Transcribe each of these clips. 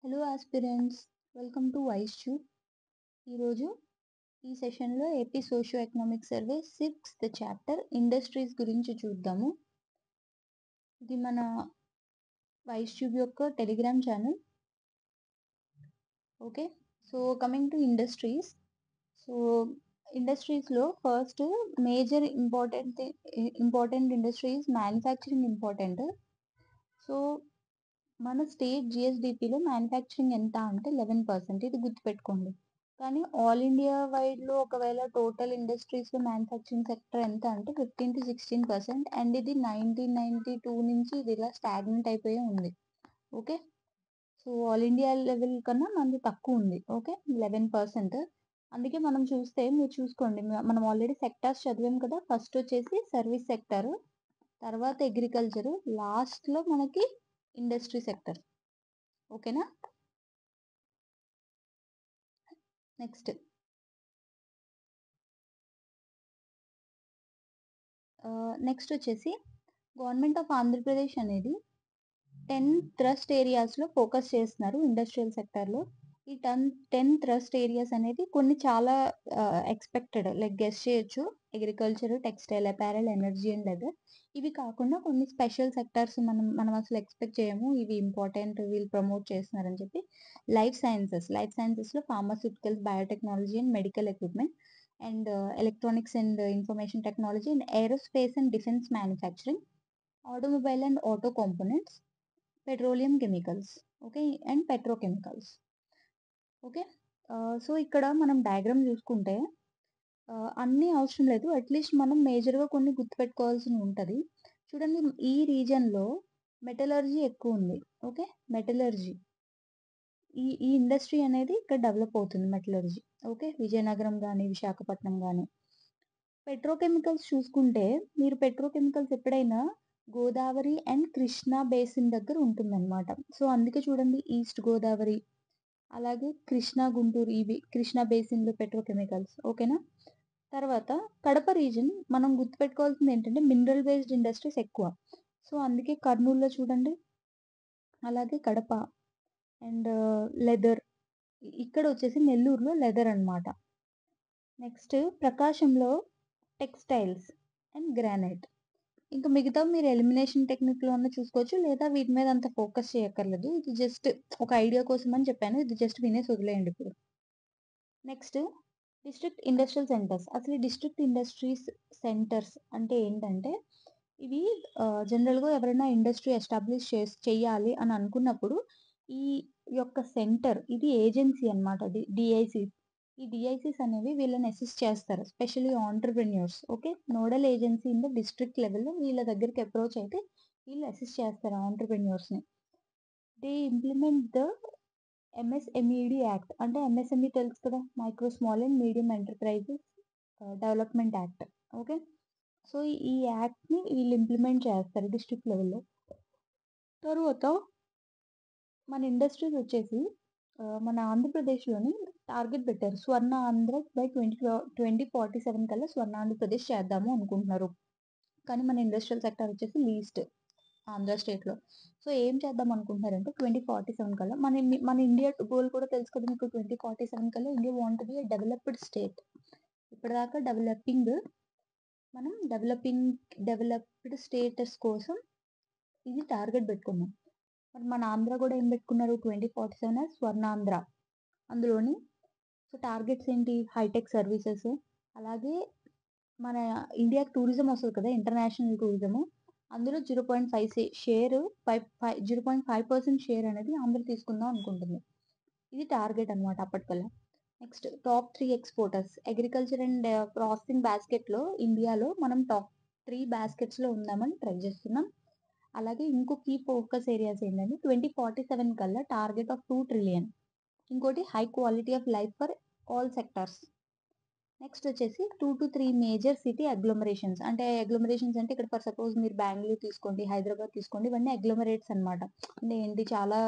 Hello aspirants, welcome to Wise Tube. ఈరోజు ఈ సెషన్లో AP socio economic survey 6th chapter industries గురించి చూద్దాము. ఇది మన వైస్ ట్యూబ్ యొక్క Telegram channel. Okay, so coming to industries. So ఇండస్ట్రీస్లో first major important industries manufacturing important. So మన స్టేట్ జిఎస్డిపిలో మ్యానుఫ్యాక్చరింగ్ ఎంత అంటే 11%. ఇది గుర్తుపెట్టుకోండి. కానీ ఆల్ ఇండియా వైడ్లో ఒకవేళ టోటల్ ఇండస్ట్రీస్లో మ్యానుఫ్యాక్చరింగ్ సెక్టర్ ఎంత అంటే 15 to 16%. అండ్ ఇది 1992 నుంచి ఇది ఇలా స్టాగ్నెంట్ అయిపోయి ఉంది. Okay, so all India level కన్నా మనది తక్కువ ఉంది. ఓకే, 11%. అందుకే మనం చూస్తే మీరు చూసుకోండి, మనం ఆల్రెడీ సెక్టార్స్ చదివాం కదా. ఫస్ట్ వచ్చేసి సర్వీస్ సెక్టర్, తర్వాత అగ్రికల్చర్, లాస్ట్లో మనకి ఇండస్ట్రీ సెక్టర్. ఓకేనా? నెక్స్ట్ వచ్చేసి గవర్నమెంట్ ఆఫ్ ఆంధ్రప్రదేశ్ అనేది 10 థ్రస్ట్ ఏరియాస్లో ఫోకస్ చేస్తున్నారు ఇండస్ట్రియల్ సెక్టర్లో. ఈ 10 థ్రస్ట్ ఏరియాస్ అనేది కొన్ని చాలా ఎక్స్పెక్టెడ్, లైక్ గెస్ చేయొచ్చు. Agriculture, textile, apparel, energy and leather. ఇవి కాకుండా కొన్ని స్పెషల్ సెక్టర్స్ మనం అసలు ఎక్స్పెక్ట్ చేయము, ఇవి ఇంపార్టెంట్, వీళ్ళు ప్రమోట్ చేస్తున్నారని చెప్పి. లైఫ్ సైన్సెస్లో pharmaceuticals, biotechnology and medical equipment, and electronics and information technology, and aerospace and defence manufacturing, automobile and auto components, petroleum chemicals, okay, and petrochemicals. Okay, so ఇక్కడ మనం డయాగ్రామ్ చూసుకుంటే అన్నీ అవసరం లేదు, అట్లీస్ట్ మనం మేజర్గా కొన్ని గుర్తుపెట్టుకోవాల్సి ఉంటుంది. చూడండి, ఈ రీజన్లో మెటలర్జీ ఎక్కువ ఉంది. ఓకే, మెటలర్జీ, ఈ ఇండస్ట్రీ అనేది ఇక్కడ డెవలప్ అవుతుంది, మెటలర్జీ. ఓకే, విజయనగరం కానీ విశాఖపట్నం కానీ. పెట్రోకెమికల్స్ చూసుకుంటే, మీరు పెట్రోకెమికల్స్ ఎప్పుడైనా గోదావరి అండ్ కృష్ణా బేసిన్ దగ్గర ఉంటుందన్నమాట. సో అందుకే చూడండి, ఈస్ట్ గోదావరి, అలాగే కృష్ణా, గుంటూరు, ఇవి కృష్ణా బేసిన్లో పెట్రోకెమికల్స్. ఓకేనా? తర్వాత కడప రీజన్ మనం గుర్తుపెట్టుకోవాల్సింది ఏంటంటే మినరల్ బేస్డ్ ఇండస్ట్రీస్ ఎక్కువ. సో అందుకే కర్నూలులో చూడండి, అలాగే కడప. అండ్ లెదర్, ఇక్కడ వచ్చేసి నెల్లూరులో లెదర్ అన్నమాట. నెక్స్ట్ ప్రకాశంలో టెక్స్టైల్స్ అండ్ గ్రానైట్. ఇంకా మిగతా మీరు ఎలిమినేషన్ టెక్నిక్లో అన్న చూసుకోవచ్చు, లేదా వీటి మీద అంత ఫోకస్ చేయక్కర్లేదు. ఇది జస్ట్ ఒక ఐడియా కోసం అని చెప్పాను, ఇది జస్ట్ వినేసి వదిలేయండి ఇప్పుడు. Next district industrial centres. అసలు ఈ డిస్ట్రిక్ట్ ఇండస్ట్రీస్ సెంటర్స్ అంటే ఏంటంటే, ఇవి జనరల్గా ఎవరైనా ఇండస్ట్రీ ఎస్టాబ్లిష్ చేయాలి అని అనుకున్నప్పుడు ఈ యొక్క సెంటర్, ఇది ఏజెన్సీ అనమాట, డిఐసిస్. ఈ డిఐసిస్ అనేవి వీళ్ళని అసిస్ట్ చేస్తారు, specially entrepreneurs. Okay, nodal agency in the district లెవెల్లో వీళ్ళ దగ్గరికి అప్రోచ్ అయితే వీళ్ళు అసిస్ట్ చేస్తారు ఆంటర్ప్రెన్యూర్స్ని. They implement the MSMED act. అంటే ఎంఎస్ఎంఈ తెలుసు కదా, micro small and medium enterprises development act. Okay, so ఈ యాక్ట్ని వీళ్ళు ఇంప్లిమెంట్ చేస్తారు డిస్ట్రిక్ట్ లెవెల్లో. తర్వాత మన ఇండస్ట్రీస్ వచ్చేసి మన ఆంధ్రప్రదేశ్లోని టార్గెట్ పెట్టారు, స్వర్ణ ఆంధ్ర బై 2047 కల్లా స్వర్ణ ఆంధ్రప్రదేశ్ చేద్దాము అనుకుంటున్నారు. కానీ మన ఇండస్ట్రియల్ సెక్టర్ వచ్చేసి లీస్ట్ ఆంధ్ర స్టేట్లో. సో ఏం చేద్దాం అనుకుంటున్నారంటే 2047 కల్లా మన ఇండియా గోల్ కూడా తెలుసు కదా మీకు. 2047 కల్లా India want be developed state. ఇప్పటిదాకా మనం డెవలప్డ్ స్టేటస్ కోసం ఇది టార్గెట్ పెట్టుకున్నాం. మరి మన ఆంధ్ర కూడా ఏం పెట్టుకున్నారు, 2047 స్వర్ణాంధ్ర. అందులోని సో టార్గెట్స్ ఏంటి, హైటెక్ సర్వీసెస్, అలాగే మన ఇండియాకి టూరిజం వస్తుంది కదా, ఇంటర్నేషనల్ టూరిజము. అందులో 0.5 షేర్ 0.5% షేర్ అనేది ఆంధ్ర తీసుకుందాం అనుకుంటుంది. ఇది టార్గెట్ అనమాట అప్పటికల్లా. Next top 3 exporters. Agriculture and processing బాస్కెట్లో ఇండియాలో మనం టాప్ 3 బాస్కెట్స్లో ఉందామని ట్రై చేస్తున్నాం. అలాగే ఇంకో కీ ఫోకస్ ఏరియాస్ ఏంటంటే 2047 కల్లా టార్గెట్ ఆఫ్ 2 trillion. ఇంకోటి high quality of life for all sectors. Next వచ్చేసి 2 to 3 మేజర్ సిటీ అగ్లోమరేషన్స్. అంటే అగ్లోమరేషన్స్ అంటే ఇక్కడ ఫర్ సపోజ్ మీరు బెంగళూరు తీసుకోండి, హైదరాబాద్ తీసుకోండి, ఇవన్నీ అగ్లోమరేట్స్ అనమాట. అంటే ఏంటి, చాలా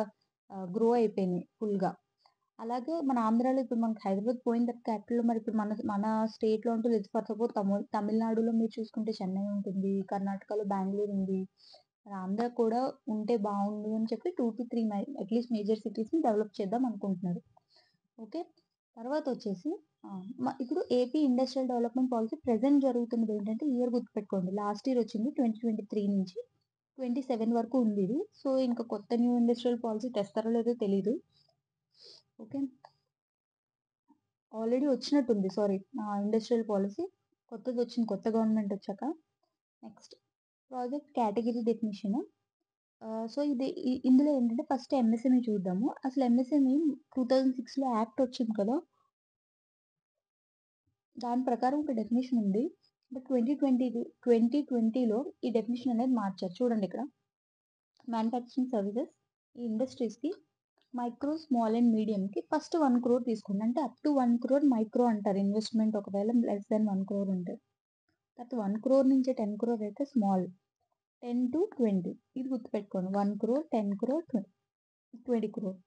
గ్రో అయిపోయినాయి ఫుల్గా. అలాగే మన ఆంధ్రాలో ఇప్పుడు మనకి హైదరాబాద్ పోయిన తర్వాత క్యాపిటల్, మరి ఇప్పుడు మన స్టేట్లో ఉంటుంది. ఫర్ సపోజ్ తమిళనాడులో మీరు చూసుకుంటే చెన్నై ఉంటుంది, కర్ణాటకలో బెంగళూరు ఉంది, మరి ఆంధ్ర కూడా ఉంటే బావుండు అని చెప్పి 2-3 అట్‌లీస్ట్ మేజర్ సిటీస్‌ని డెవలప్ చేద్దాం అనుకుంటున్నారు. ఓకే. తర్వాతొచ్చేసి ఇప్పుడు AP industrial development policy present జరుగుతున్నదేంటంటే ఇయర్ గుర్తుపెట్టుకోండి. లాస్ట్ ఇయర్ వచ్చింది 2023 నుంచి 27 వరకు ఉందిది. సో, ఇంక కొత్త న్యూ ఇండస్ట్రియల్ పాలిసీ తెస్తారో లేదో తెలీదు. ఓకే. ఆల్రెడీ వచ్చినట్టుంది. సారీ. ఇండస్ట్రియల్ పాలిసీ కొత్తదొచ్చింది. కొత్త గవర్నమెంట్ వచ్చాక. Next project category definition. So, ఇది ఇందులో ఏంటంటే ఫస్ట్ ఎంఎస్ఎంఈ చూద్దాము. అసలు ఎంఎస్ఎంఈ 2006లో యాక్ట్ వచ్చింది కదా! దాని ప్రకారం ఒక డెఫినిషన్ ఉంది. బట్ 2020లో ఈ డెఫినిషన్ అనేది మార్చారు. చూడండి ఇక్కడ. మ్యానుఫ్యాక్చరింగ్ సర్వీసెస్ ఈ ఇండస్ట్రీస్‌కి మైక్రో, స్మాల్ అండ్ మీడియంకి ఫస్ట్ 1 క్రోర్ తీసుకోండి. అంటే అప్ టు 1 క్రోర్ మైక్రో అంటారు. ఇన్వెస్ట్‌మెంట్ ఒకవేళ లెస్ దాన్ 1 క్రోర్ ఉంటే. తర్వాత 1 క్రోర్ నుంచి 10 క్రోర్ అయితే స్మాల్. 10-20 ఇది గుర్తుపెట్టుకోండి. 1 క్రోర్, 10 క్రోర్, 20 క్రోర్.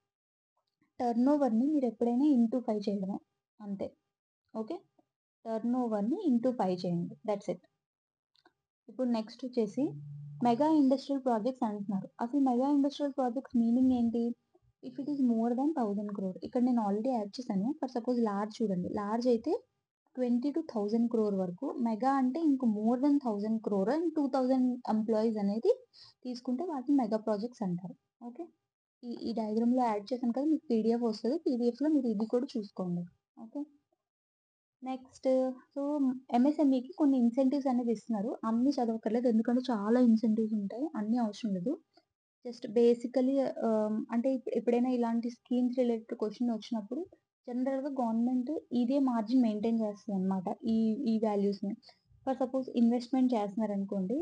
టర్నోవర్‌ని మీరు ఎప్పుడైనా ఇంటూ 5 చేయడమే. అంతే. ఓకే. టర్నోవర్‌ని ఇంటూ 5 చేయండి. That's it. ఇప్పుడు నెక్స్ట్ వచ్చేసి మెగా ఇండస్ట్రియల్ ప్రాజెక్ట్స్ అంటున్నారు. అసలు మెగా ఇండస్ట్రియల్ ప్రాజెక్ట్స్ మీనింగ్ ఏంటి? If it is more than 1000 crore. ఇక్కడ నేను ఆల్రెడీ యాడ్ చేశాను. ఫర్ సపోజ్ లార్జ్ చూడండి. లార్జ్ అయితే 20-1000 క్రోర్ వరకు. మెగా అంటే ఇంక more than 1000 crore and 2000 employees అనేది తీసుకుంటే వాటిని మెగా ప్రాజెక్ట్స్ అంటారు. ఓకే. ఈ డయాగ్రామ్‌లో యాడ్ చేశాను కదా! మీకు పీడీఎఫ్ వస్తది. పీడీఎఫ్‌లో మీరు ఇది కూడా చూసుకోండి. ఓకే. నెక్స్ట్ సో, ఎంఎస్ఎంఈకి కొన్ని ఇన్సెంటివ్స్ అనేది ఇస్తున్నారు. అన్నీ చదవక్కర్లేదు. ఎందుకంటే చాలా ఇన్సెంటివ్స్ ఉంటాయి. అన్నీ అవసరం లేదు. జస్ట్ బేసికల్లీ అంటే ఎప్పుడైనా ఇలాంటి స్కీమ్స్ రిలేటెడ్ క్వెషన్ వచ్చినప్పుడు జనరల్‌గా గవర్నమెంట్ ఇదే మార్జిన్ మెయింటైన్ చేస్తదనమాట. ఈ వాల్యూస్‌ని. ఫర్ సపోజ్ ఇన్వెస్ట్‌మెంట్ చేస్తున్నారనుకోండి.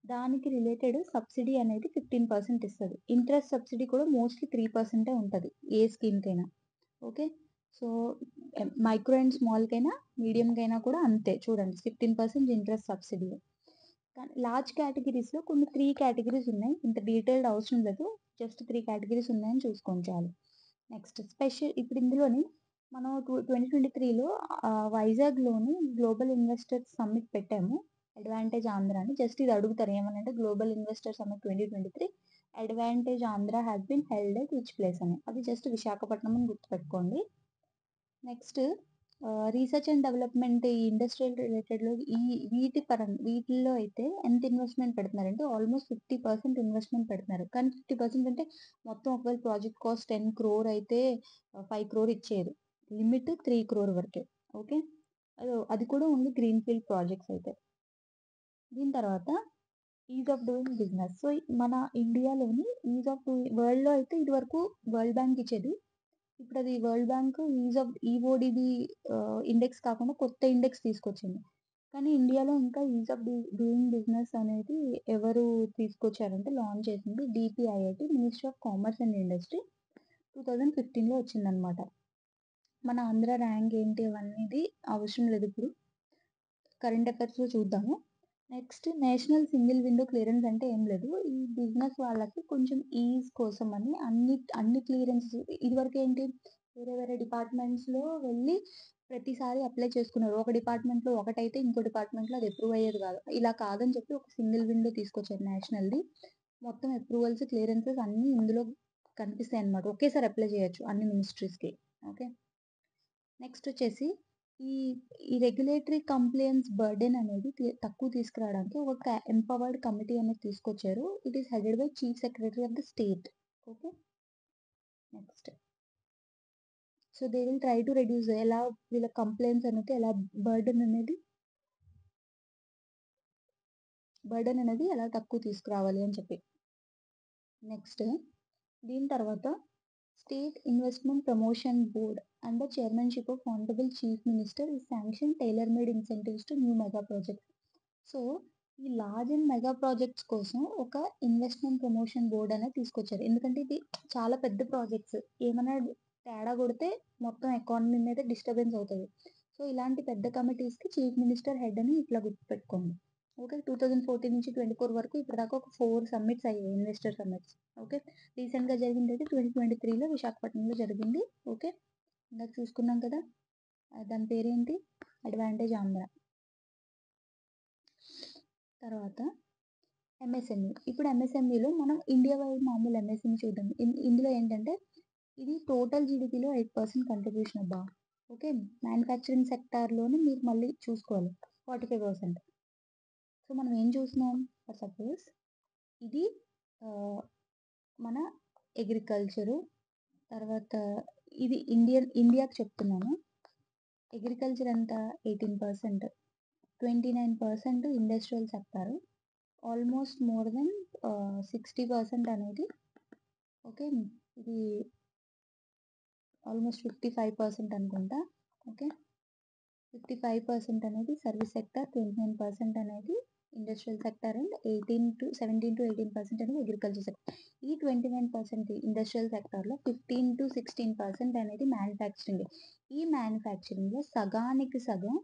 దానికి రిలేటెడ్ సబ్సిడీ అనేది 15% ఇస్తది. ఇంట్రెస్ట్ సబ్సిడీ కూడా మోస్ట్‌లీ 3% ఉంటది. ఏ స్కీమ్‌కైనా. ఓకే. సో, మైక్రో అండ్ స్మాల్‌కైనా, మీడియంకైనా కూడా అంతే చూడండి. 15% ఇంట్రెస్ట్ సబ్సిడీ. కానీ లార్జ్ కేటగిరీస్‌లో కొన్ని 3 కేటగిరీస్ ఉన్నాయి. ఇంత డీటెయిల్డ్ అవసరం లేదు. జస్ట్ 3 కేటగిరీస్ ఉన్నాయని చూసుకోండి చాలు. నెక్స్ట్ ఇప్పుడు ఇందులోని మనం 2023లో వైజాగ్‌లోని గ్లోబల్ ఇన్వెస్టర్స్ సమ్మిట్ పెట్టాము. అడ్వాంటేజ్ ఆంధ్ర అని. జస్ట్ ఇది అడుగుతారు ఏమనంటే global investor summit 2023 advantage Andhra has been held at which place అని. అది జస్ట్ విశాఖపట్నం అని గుర్తుపెట్టుకోండి. నెక్స్ట్ రీసెర్చ్ అండ్ డెవలప్‌మెంట్ ఈ ఇండస్ట్రియల్ రిలేటెడ్‌లో వీటిల్లో అయితే ఎంత ఇన్వెస్ట్‌మెంట్ పెడుతున్నారంటే ఆల్‌మోస్ట్ 50% ఇన్వెస్ట్‌మెంట్ పెడుతున్నారు. కానీ 50% అంటే మొత్తం ఒకవేళ ప్రాజెక్ట్ కాస్ట్ 10 క్రోర్ అయితే 5 క్రోర్ ఇచ్చేయరు. లిమిట్ 3 క్రోర్ వరకే. ఓకే. అది కూడా ఓన్లీ గ్రీన్‌ఫీల్డ్ ప్రాజెక్ట్స్ అయితే. దీని తర్వాత is of doing business. So, మన ఇండియాలోని వరల్డ్‌లో అయితే ఇదివరకు వరల్డ్ బ్యాంక్ ఇచ్చేది. ఇప్పుడది వరల్డ్ బ్యాంక్ ఈఓడిబి ఇండెక్స్ కాకుండా కొత్త ఇండెక్స్ తీసుకొచ్చింది. కానీ ఇండియాలో ఇంకా ఈజ్ ఆఫ్ డూయింగ్ బిజినెస్ అనేది ఎవరు తీసుకొచ్చారంటే లాంచ్ చేసింది DPIIT ministry of commerce and industry 2015లో వచ్చిందనమాట. మన ఆంధ్ర ర్యాంక్ ఏంటి అవన్నీది అవసరం లేదు ఇప్పుడు. కరెంట్ అఫైర్స్‌లో చూద్దాము. Next national single window clearance అంటే ఏం లేదు. ఈ బిజినెస్ వాళ్ళకి కొంచెం ఈజ్ కోసమని అన్ని క్లియరెన్సెస్ ఇదివరకేంటి వేరే వేరే డిపార్ట్మెంట్స్‌లో వెళ్ళి ప్రతిసారి అప్లై చేసుకున్నారు. ఒక డిపార్ట్మెంట్‌లో ఒకటైతే ఇంకో డిపార్ట్మెంట్‌లో అది అప్రూవ్ అయ్యేది కాదు. ఇలా కాదని చెప్పి ఒక సింగిల్ విండో తీసుకొచ్చారు నేషనల్‌ది. మొత్తం అప్రూవల్స్, క్లియరెన్సెస్ అన్నీ ఇందులో కనిపిస్తాయన్నమాట. ఒకేసారి అప్లై చేయొచ్చు అన్ని మినిస్ట్రీస్‌కి. ఓకే. నెక్స్ట్ వచ్చేసి ఈ ఈ రెగ్యులేటరీ కంప్లెయన్స్ బర్డెన్ అనేది తక్కువ తీసుకురావడానికి ఒక ఎంపవర్డ్ కమిటీ అనేది తీసుకొచ్చారు. It is headed by chief secretary of the state. Okay. Next so they will try to reduce ఎలా వీళ్ళ కంప్లెయింట్స్ అనేది ఎలా బర్డెన్ అనేది ఎలా తక్కువ తీసుకురావాలి అని చెప్పి. నెక్స్ట్ దీని తర్వాత state investment promotion board and the chairmanship of honourable chief minister is sanction tailor made incentives to new mega projects. So, ఈ లార్జ్ అండ్ మెగా ప్రాజెక్ట్స్ కోసం ఒక ఇన్వెస్ట్మెంట్ ప్రమోషన్ బోర్డ్ అనేది తీసుకొచ్చారు. ఎందుకంటే ఇది చాలా పెద్ద ప్రాజెక్ట్స్. ఏమైనా తేడా కొడితే మొత్తం ఎకానమీ మీద డిస్టర్బెన్స్ అవుతది. సో, ఇలాంటి పెద్ద కమిటీస్‌కి చీఫ్ మినిస్టర్ హెడ్ అని ఇట్లా గుర్తుపెట్టుకోండి. ఓకే. 2014 నుంచి 24 వరకు ఇప్పటిదాకా ఒక 4 సమ్మిట్స్ అయ్యాయి. Investor summits. ఓకే. రీసెంట్‌గా జరిగిందైతే 2023లో విశాఖపట్నంలో జరిగింది. ఓకే. ఇందాక చూసుకున్నాం కదా! దాని పేరేంటి? అడ్వాంటేజ్ ఆంధ్ర. తర్వాత ఎంఎస్ఎంఈ. ఇప్పుడు ఎంఎస్ఎంఈలో మనం ఇండియా వైడ్ మామూలు ఎంఎస్ఎంఈ చూద్దాం. ఇందులో ఏంటంటే ఇది టోటల్ జీడీపీలో 8% కంట్రిబ్యూషన్ అబ్బా! ఓకే. మ్యానుఫ్యాక్చరింగ్ సెక్టార్‌లోని మీరు మళ్ళీ చూసుకోవాలి 45%. సో, మనం ఏం చూస్తున్నాం ఫర్ సపోజ్ ఇది ఆహ్, మన అగ్రికల్చరు, తర్వాత ఇది ఇండియాకి చెప్తున్నాను. అగ్రికల్చర్ ఎంత 18%, 29% industrial sector, almost more than 60% అనేది ఓకే. ఇది ఆల్మోస్ట్ 55% అనుకుంటా. ఓకే. 55% అనేది సర్వీస్ సెక్టార్, 29% అనేది ఇండస్ట్రియల్ సెక్టార్ అండ్ 17-18% అనేది అగ్రికల్చర్ సెక్టార్. ఈ 29% ఇండస్ట్రియల్ సెక్టార్‌లో 15-16% అనేది మ్యానుఫ్యాక్చరింగే. ఈ మ్యానుఫ్యాక్చరింగ్‌లో సగానికి సగం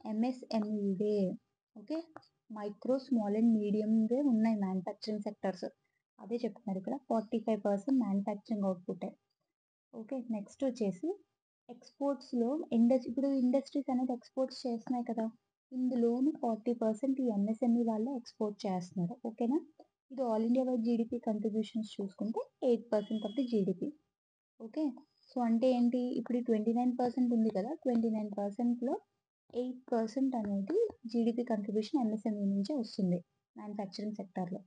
ఎంఎస్ఎంఈవే. ఓకే. మైక్రో, స్మాల్ అండ్ మీడియంవే ఉన్నాయి మ్యానుఫ్యాక్చరింగ్ సెక్టార్స్. అదే చెప్తున్నారు ఇక్కడ 45% మ్యానుఫ్యాక్చరింగ్ అవుట్‌పుటే. ఓకే. నెక్స్ట్ వచ్చేసి ఎక్స్‌పోర్ట్స్‌లో ఇప్పుడు ఇండస్ట్రీస్ అనేది ఎక్స్‌పోర్ట్స్ చేస్తున్నాయి కదా! ఇందులోని 40% ఈ ఎంఎస్ఎంఈ వాళ్ళే ఎక్స్‌పోర్ట్ చేస్తున్నారు. ఓకేనా? ఇది all India wide GDP contributions చూసుకుంటే 8% of the GDP. Okay. So, అంటే ఏంటి? ఇప్పుడు ఈ 29% ఉంది కదా! 29%లో 8% అనేది జీడీపీ కంట్రిబ్యూషన్ ఎంఎస్ఎంఈ నుంచే వస్తుంది మ్యానుఫ్యాక్చరింగ్ సెక్టార్‌లో.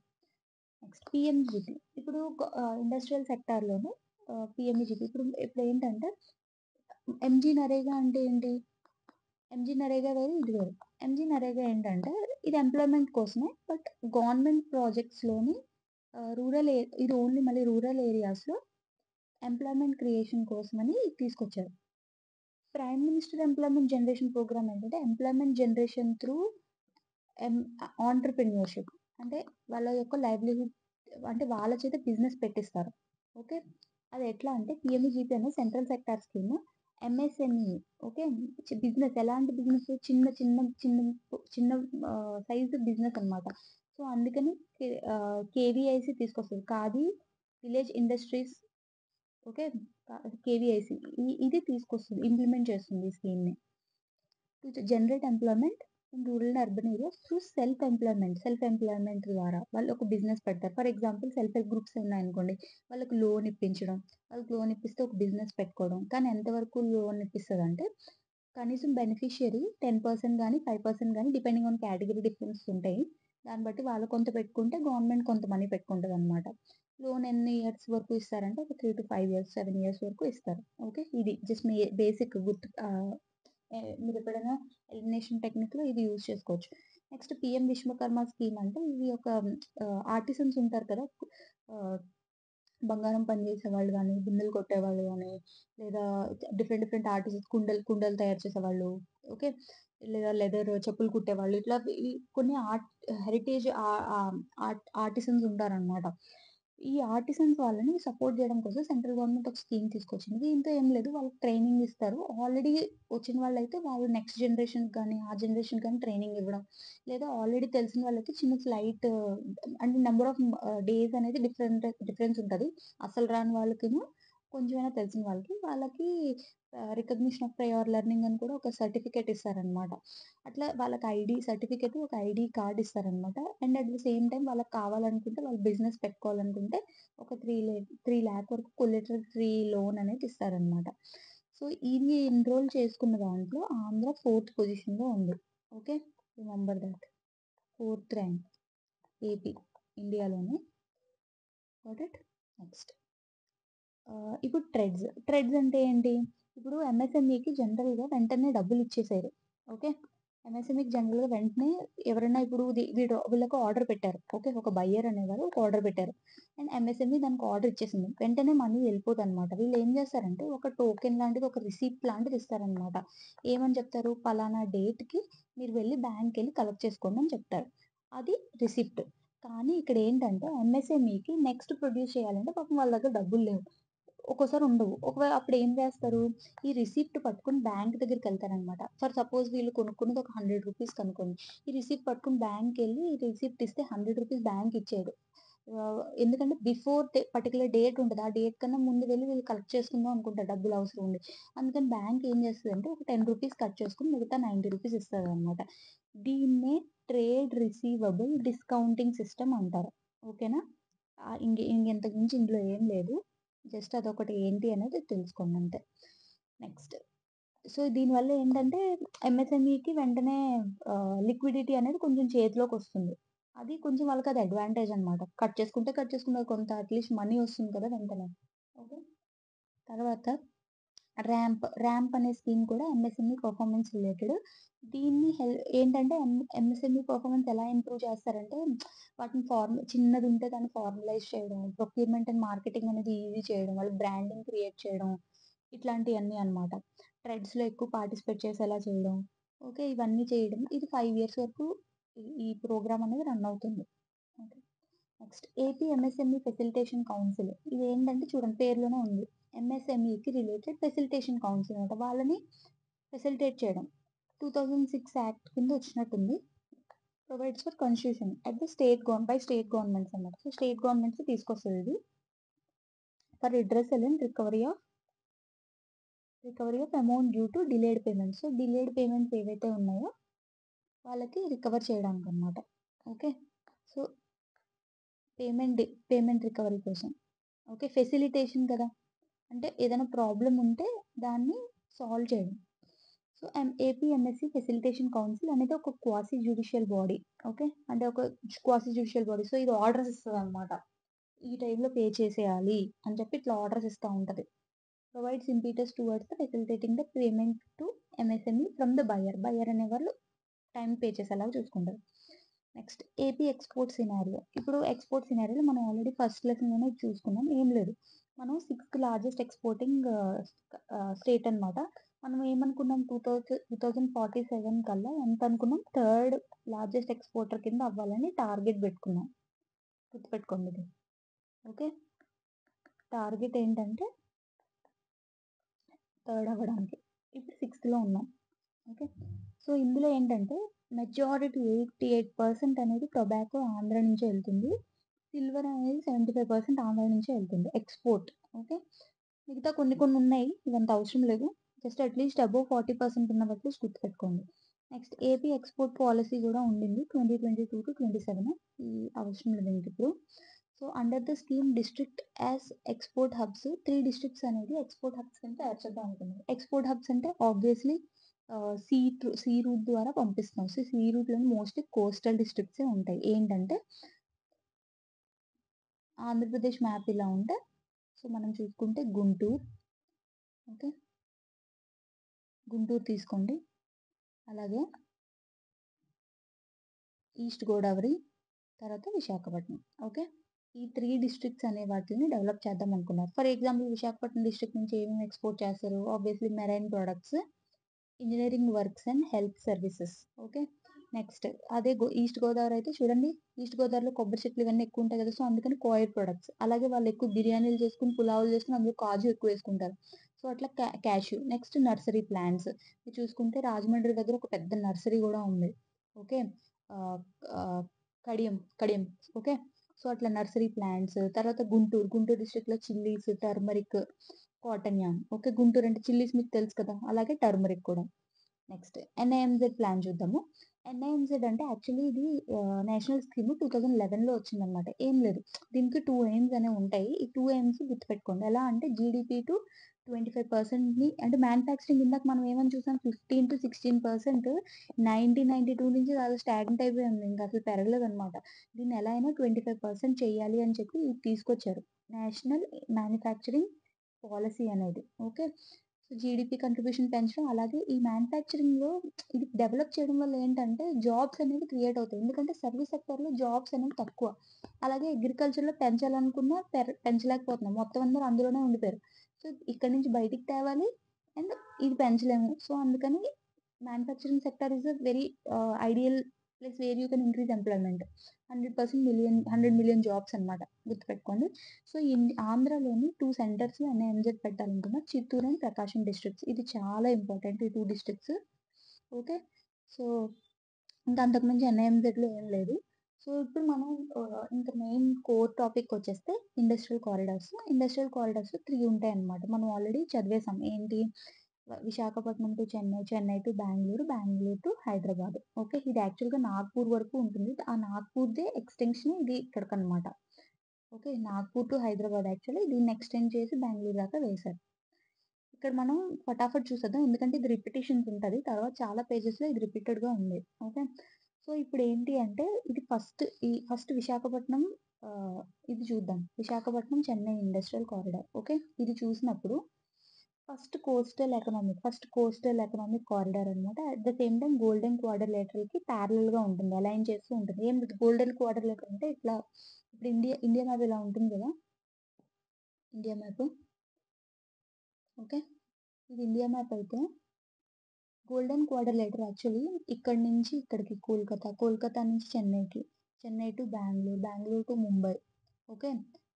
నెక్స్ట్ పీఎంజీపీ. ఇప్పుడు ఇండస్ట్రియల్ సెక్టార్‌లోనే పీఎంఈజీపీ. ఇప్పుడేంటంటే ఎంజీ నరేగా అంటే ఏంటి? ఎంజీ నరేగా వేరు, ఇది వేరు. ఎంజీ నరేగా ఏంటంటే ఇది ఎంప్లాయ్‌మెంట్ కోసమే. బట్ గవర్నమెంట్ ప్రాజెక్ట్స్‌లోని ఇది ఓన్లీ మళ్ళీ రూరల్ ఏరియాస్‌లో ఎంప్లాయ్‌మెంట్ క్రియేషన్ కోసమని తీసుకొచ్చారు. Prime minister employment generation programme ఏంటంటే employment generation through M entrepreneurship. అంటే వాళ్ళ యొక్క లైవ్లీహుడ్ అంటే వాళ్ళ చేత బిజినెస్ పెట్టిస్తారు. ఓకే. అది ఎట్లా అంటే పీఎంఈజీపీ అనేది central sector scheme. MSME okay. Business ఎలాంటి బిజినెస్ చిన్న చిన్న చిన్న చిన్న సైజు బిజినెస్ అన్నమాట. సో, అందుకని కేవీఐసీ తీసుకొస్తది. Khadi village industries okay. KVIC ఇది తీసుకొస్తుంది. ఇంప్లిమెంట్ చేస్తుంది ఈ స్కీమ్‌ని. To generate employment in rural and urban areas through self employment ద్వారా వాళ్ళు ఒక బిజినెస్ పెడతారు. For example self help groups ఉన్నాయనుకోండి. వాళ్ళకి లోన్ ఇప్పించడం. వాళ్ళకి లోన్ ఇప్పిస్తే ఒక బిజినెస్ పెట్టుకోవడం. కానీ ఎంతవరకు లోన్ ఇప్పిస్తదంటే కనీసం బెనిఫిషియరీ 10% గాని, 5% గాని డిపెండింగ్ ఆన్ కేటగరీ డిఫరెన్సెస్ ఉంటాయి. దాన్ని బట్టి వాళ్ళు కొంత పెట్టుకుంటే గవర్నమెంట్ కొంత మనీ పెట్టుకుంటదనమాట. లోన్ ఎన్ని ఇయర్స్ వరకు ఇస్తారంటే ఒక 3-5 ఇయర్స్, 7 ఇయర్స్ వరకు ఇస్తారు. ఓకే. ఇది జస్ట్ బేసిక్ మీరెప్పుడైనా ఎలిమినేషన్ టెక్నిక్‌లో ఇది యూజ్ చేసుకోవచ్చు. నెక్స్ట్ పీఎం విశ్వకర్మ స్కీమ్ అంటే ఇది ఒక ఆర్టిసన్స్ ఉంటారు కదా! ఆహ్, బంగారం పని చేసేవాళ్ళు గానీ, బిందెలు కొట్టేవాళ్ళు గానీ, లేదా డిఫరెంట్ డిఫరెంట్ ఆర్టిస్ట్ కుండలు తయారు చేసేవాళ్ళు. ఓకే. లేదా లెదర్ చెప్పులు కుట్టేవాళ్ళు. ఇట్లా కొన్ని హెరిటేజ్ ఆర్టిసన్స్ ఉంటారనమాట. ఈ ఆర్టిసన్స్ వాళ్ళని సపోర్ట్ జేయడం కోసం సెంట్రల్ గవర్నమెంట్ ఒక స్కీమ్ తీసుకొచ్చింది. దీంతో ఏం లేదు వాళ్ళకి ట్రైనింగ్ ఇస్తారు. ఆల్రెడీ వచ్చిన వాళ్ళైతే వాళ్ళు నెక్స్ట్ జనరేషన్‌కి గానీ, ఆ జనరేషన్‌కి గానీ ట్రైనింగ్ ఇవ్వడం. లేదా ఆల్రెడీ తెలిసిన వాళ్ళకి చిన్న స్లైట్ అంటే నంబర్ ఆఫ్ డేస్ అనేది డిఫరెన్స్ ఉంటది. అసలు రాని వాళ్ళకిను, కొంచెమైనా తెలిసిన వాళ్ళకి రికగ్నిషన్ ఆఫ్ ప్రయర్ లెర్నింగ్ అని కూడా ఒక సర్టిఫికేట్ ఇస్తారనమాట. అట్లా వాళ్ళకి సర్టిఫికేట్, ఒక ఐడీ కార్డ్ ఇస్తారనమాట. And at the same time వాళ్ళకి కావాలనుకుంటే వాళ్ళు బిజినెస్ పెట్టుకోవాలనుకుంటే ఒక 3,00,000 వరకు కొలెటరల్ ఫ్రీ లోన్ అనేది ఇస్తారనమాట. సో, ఇది ఎన్రోల్ చేసుకున్న దాంట్లో ఆంధ్ర 4థ్ పొజిషన్‌లో ఉంది. ఓకే. Remember that. 4థ్ ర్యాంక్ ఏపీ ఇండియాలోనే. Got it? నెక్స్ట్. ఇప్పుడు ట్రెడ్స్ అంటే ఏంటి? ఇప్పుడు ఎంఎస్ఎంఈకి జనరల్‌గా వెంటనే డబ్బులిచ్చేసారు. ఓకే. ఎంఎస్ఎంఈకి జనరల్‌గా వెంటనే ఎవరైనా ఇప్పుడు వీళ్ళకి ఆర్డర్ పెట్టారు. ఓకే. ఒక బయ్యర్ అనేవారు ఒక ఆర్డర్ పెట్టారు. అండ్ ఎంఎస్ఎంఈ దానికి ఆర్డర్ ఇచ్చేసింది. వెంటనే మనీ వెళ్ళిపోదనమాట. వీళ్ళేం చేస్తారంటే ఒక టోకెన్ లాంటిది, ఒక రిసిప్ట్ లాంటిది ఇస్తారనమాట. ఏమని చెప్తారు? పలానా డేట్‌కి మీరు వెళ్లి బ్యాంక్‌కెళ్ళి కలెక్ట్ చేసుకోండి అని చెప్తారు. అది రిసిప్ట్. కానీ ఇక్కడేంటంటే ఎంఎస్ఎంఈకి నెక్స్ట్ ప్రొడ్యూస్ చేయాలంటే పాపం వాళ్ళ దగ్గర డబ్బులు లేవు. ఒక్కోసారి ఉండవు. ఒకవేళ అప్పుడేం చేస్తారు? ఈ రిసిప్ట్ పట్టుకొని బ్యాంక్ దగ్గరికెళ్తారనమాట. ఫర్ సపోజ్ వీళ్ళు కొనుక్కున్నది ఒక రూ. 100 కనుకోండి. ఈ రిసిప్ట్ పట్టుకొని బ్యాంక్‌కెళ్ళి ఈ రిసిప్ట్ ఇస్తే రూ. 100 బ్యాంక్ ఇచ్చేయదు. ఎందుకంటే బిఫోర్ పర్టిక్యులర్ డేట్ ఉంటది. ఆ డేట్ కన్నా ముందు వెళ్లి వీళ్ళు కలెక్ట్ చేసుకుందాం అనుకుంటారు డబ్బులు అవసరం ఉండి. అందుకని బ్యాంక్ ఏం చేస్తదంటే ఒక రూ. 10 కట్ చేసుకొని మిగతా రూ. 90 ఇస్తదనమాట. దీన్నే ట్రేడ్ రిసీవబుల్ డిస్కౌంటింగ్ సిస్టమ్ అంటారు. ఓకేనా? ఇంతకు మించి ఇందులో ఏం లేదు. జస్ట్ అదొకటి ఏంటి అనేది తెలుసుకోండి అంతే. నెక్స్ట్ సో దీనివల్ల ఏంటంటే ఎంఎస్ఎంఈకి వెంటనే లిక్విడిటీ అనేది కొంచెం చేతిలోకొస్తుంది. అది కొంచెం వాళ్ళకది అడ్వాంటేజ్ అనమాట. కట్ చేసుకుంటే కొంత అట్‌లీస్ట్ మనీ వస్తుంది కదా వెంటనే. ఓకే. తర్వాత ర్యాంప్ అనే స్కీమ్ కూడా ఎంఎస్ఎంఈ పర్ఫార్మెన్స్ రిలేటెడ్. దీన్ని ఏంటంటే ఎంఎస్ఎంఈ పర్ఫార్మెన్స్ ఎలా ఇంప్రూవ్ చేస్తారంటే వాటిని చిన్నదుంటే దాన్ని ఫార్మలైజ్ చేయడం, ప్రొక్యూర్‌మెంట్ అండ్ మార్కెటింగ్ అనేది ఈజీ చేయడం, వాళ్ళ బ్రాండింగ్ క్రియేట్ చేయడం ఇట్లాంటియన్నీ అన్నమాట. ట్రెడ్స్‌లో ఎక్కువ పార్టిసిపేట్ చేసేలా చేయడం. ఓకే. ఇవన్నీ చేయడం. ఇది 5 ఇయర్స్ వరకు ఈ ప్రోగ్రామ్ అనేది రన్ అవుతుంది. Okay. Next AP MSME facilitation council. ఇదేంటంటే చూడండి పేరులోనే ఉంది. ఎంఎస్ఎంఈకి రిలేటెడ్ ఫెసిలిటేషన్ కౌన్సిల్ అనమాట. వాళ్ళని ఫెసిలిటేట్ చేయడం. 2006 యాక్ట్ కింద వచ్చినట్టుంది. Provides for constitution at the state governments అన్నమాట. సో స్టేట్ గవర్నమెంట్స్ తీసుకొస్తది ఇది. For redressal and recovery of amount due to delayed payments. So delayed payments ఏవైతే ఉన్నాయో వాళ్ళకి రికవర్ చేయడానికనమాట. ఓకే. సో పేమెంట్ రికవరీ కోసం. ఓకే. ఫెసిలిటేషన్ కదా! అంటే ఏదైనా ప్రాబ్లమ్ ఉంటే దాన్ని సాల్వ్ చేయడం. So AP MSC facilitation council అనేది ఒక క్వాసీ జ్యుడిషియల్ బాడీ. ఓకే. అంటే ఒక క్వాసీ జ్యుడిషియల్ బాడీ. సో ఇది ఆర్డర్స్ ఇస్తదనమాట. ఈ టైంలో పే చేసేయాలి అని చెప్పి ఇట్లా ఆర్డర్స్ ఇస్తా ఉంటది. Provides impetus towards the facilitating the payment to MSME from the buyer. Buyer అనేవాళ్ళు టైం పే చేసేలాగా చూసుకుంటారు. Next AP export scenario. ఇప్పుడు ఎక్స్‌పోర్ట్ సినారియోలో మనం ఆల్రెడీ ఫస్ట్ లెసన్‌లోనే చూసుకున్నాం. ఏం లేదు. మనం 6థ్ లార్జెస్ట్ ఎక్స్‌పోర్టింగ్ స్టేట్ అనమాట. మనం ఏమనుకున్నాం 2047 కల్లా ఎంత అనుకున్నాం? థర్డ్ లార్జెస్ట్ ఎక్స్‌పోర్టర్ కింద అవ్వాలని టార్గెట్ పెట్టుకున్నాం. గుర్తుపెట్టుకోండి ఇది. ఓకే. టార్గెట్ ఏంటంటే థర్డ్ అవ్వడానికి. ఇప్పుడు 6థ్‌లో ఉన్నాం. ఓకే. సో ఇందులో ఏంటంటే మెజారిటీ 88% అనేది టొబాకో ఆంధ్ర నుంచే వెళ్తుంది. సిల్వర్ అనేది 75% ఆంధ్ర నుంచే వెళ్తుంది. ఎక్స్‌పోర్ట్. ఓకే. మిగతా కొన్ని ఉన్నాయి. ఇదంత అవసరం లేదు. జస్ట్ అట్‌లీస్ట్ అబోవ్ 40% ఉన్నవి అట్‌లీస్ట్ గుర్తుపెట్టుకోండి. నెక్స్ట్ ఏపీ ఎక్స్‌పోర్ట్ పాలిసీ కూడా ఉండింది. 2022-27 ఈ అవసరం లేదు ఇంకిప్పుడు. So under the scheme district as export hubs 3 districts అనేది ఎక్స్‌పోర్ట్ హబ్స్ కింద తయారు చేద్దాం అనుకున్నారు. ఎక్స్‌పోర్ట్ హబ్స్ అంటే ఆబ్వియస్‌లీ సీ రూట్ ద్వారా పంపిస్తున్నాం. సో సీ రూట్‌లోని మోస్ట్‌లీ కోస్టల్ డిస్ట్రిక్ట్సే ఉంటాయి. ఏంటంటే ఆంధ్రప్రదేశ్ మ్యాప్ ఇలా ఉంటే సో మనం చూసుకుంటే గుంటూరు. ఓకే. గుంటూరు తీసుకోండి. అలాగే ఈస్ట్ గోదావరి, తర్వాత విశాఖపట్నం. ఓకే. ఈ 3 డిస్ట్రిక్ట్స్ అనే వాటిని డెవలప్ చేద్దాం అనుకున్నారు. ఫర్ ఎగ్జాంపుల్ విశాఖపట్నం డిస్ట్రిక్ట్ నుంచి ఏమేమి ఎక్స్‌పోర్ట్ చేస్తారు? Obviously marine products, engineering works and health services. Okay. Next అదే ఈస్ట్ గోదావరి అయితే చూడండి. ఈస్ట్ గోదావరిలో కొబ్బరి చెట్లు ఇవన్నీ ఎక్కువ ఉంటాయి కదా! సో అందుకని కోయిర్ ప్రొడక్ట్స్. అలాగే వాళ్ళు ఎక్కువ బిర్యానీలు చేసుకొని, పులావులు చేసుకొని అందులో కాజు ఎక్కువ వేసుకుంటారు. సో అట్లా క్యాష్యూ. Next nursery plants. ఇది చూసుకుంటే రాజమండ్రి దగ్గర ఒక పెద్ద నర్సరీ కూడా ఉంది. Okay. Ah, ah, Kadiyam. Okay. So అట్లా నర్సరీ ప్లాంట్స్. తర్వాత గుంటూరు డిస్ట్రిక్ట్‌లో chillies, turmeric, cotton yarn. Okay. Guntur అంటే చిల్లీస్ మీకు తెలుసు కదా! అలాగే టర్మరిక్ కూడా. నెక్స్ట్ ఎన్ఐఎంజెడ్ ప్లాన్ చూద్దాము. ఎన్ఐఎంజెడ్ అంటే యాక్చువల్లీ ఇది నేషనల్ స్కీమ్ 2011లో వచ్చిందనమాట. ఏం లేదు. దీనికి 2 ఎయిమ్స్ అనేవి ఉంటాయి. ఈ 2 ఎయిమ్స్ గుర్తుపెట్టుకోండి. ఎలా అంటే జీడీపీ టు 25%ని అంటే మ్యానుఫ్యాక్చరింగ్ ఇందాక మనం ఏమని చూసాం 15-16% 1992 నుంచి అది స్టాగ్నెంట్ అయిపోయింది. ఇంకా అసలు పెరగలేదనమాట. దీన్ని ఎలా అయినా 25% చేయాలి అని చెప్పి ఇది తీసుకొచ్చారు. నేషనల్ మ్యానుఫ్యాక్చరింగ్ పాలిసీ అనేది. ఓకే. సో జీడీపీ కంట్రిబ్యూషన్ పెంచడం అలాగే ఈ మ్యానుఫ్యాక్చరింగ్‌లో ఇది డెవలప్ చేయడం వల్ల ఏంటంటే జాబ్స్ అనేవి క్రియేట్ అవుతాయి. ఎందుకంటే సర్వీస్ సెక్టార్‌లో జాబ్స్ అనేవి తక్కువ. అలాగే అగ్రికల్చర్‌లో పెంచాలనుకున్నా పెంచలేకపోతున్నాం. మొత్తం అందరూ అందులోనే ఉండిపోయారు. సో ఇక్కడి నుంచి బయటికి తేవాలి అండ్ ఇది పెంచలేము. సో అందుకని manufacturing sector is a very ideal place where you can increase employment. 100 million jobs అన్నమాట. గుర్తుపెట్టుకోండి. సో ఆంధ్రాలోని 2 సెంటర్స్‌లో ఎన్ఐఎంజెడ్ పెట్టాలనుకున్నా. Chittoor and Prakasam districts. ఇది చాలా ఇంపార్టెంట్ ఈ 2 డిస్ట్రిక్ట్స్. ఓకే. సో ఇంకా అంతకు మించి ఎన్ఐఎంజెడ్‌లో ఏం లేదు. సో, ఇప్పుడు మనం ఇంక మెయిన్ కోర్ టాపిక్‌కొచ్చేస్తే ఇండస్ట్రియల్ కారిడార్స్. ఇండస్ట్రియల్ కారిడార్స్ 3 ఉంటాయన్నమాట. మనం ఆల్రెడీ చదివేసాం. ఏంటి Visakhapatnam to Chennai, Chennai to Bengaluru, Bengaluru to Hyderabad. Okay. ఇది యాక్చువల్‌గా నాగ్పూర్ వరకు ఉంటుంది. ఆ నాగ్పూర్‌దే ఎక్స్‌టెన్షన్ ఇది ఇక్కడికన్నమాట. Okay. Nagpur to Hyderabad actually దీన్ని ఎక్స్‌టెండ్ చేసి బెంగుళూరు దాకా వేశారు. ఇక్కడ మనం ఫటాఫట్ చూసేద్దాం. ఎందుకంటే ఇది రిపిటీషన్స్ ఉంటది. తర్వాత చాలా పేజెస్‌లో ఇది రిపీటెడ్‌గా ఉంది. ఓకే. సో, ఇప్పుడేంటి అంటే ఇది ఫస్ట్ విశాఖపట్నం ఆహ్, ఇది చూద్దాం. Visakhapatnam Chennai industrial corridor. Okay. ఇది చూసినప్పుడు ఫస్ట్ కోస్టల్ ఎకనామిక్ కారిడార్ అన్నమాట. At the same time golden క్వాడ్రిలేటరల్‌కి పారలెల్‌గా ఉంటుంది. అలైన్ చేస్తూ ఉంటుంది. గోల్డెన్ క్వాడ్రిలేటరల్ అంటే ఇట్లా ఇప్పుడు ఇండియా మ్యాప్ ఇలా ఉంటుంది గదా! India map. ఓకే. ఇది ఇండియా మ్యాప్ అయితే గోల్డెన్ క్వాడ్రిలేటర్ యాక్చువల్లీ ఇక్కడి నుంచి ఇక్కడికి కోల్కతా, కోల్కతా నుంచి చెన్నైకి, Chennai to Bengaluru, Bengaluru to Mumbai. Okay.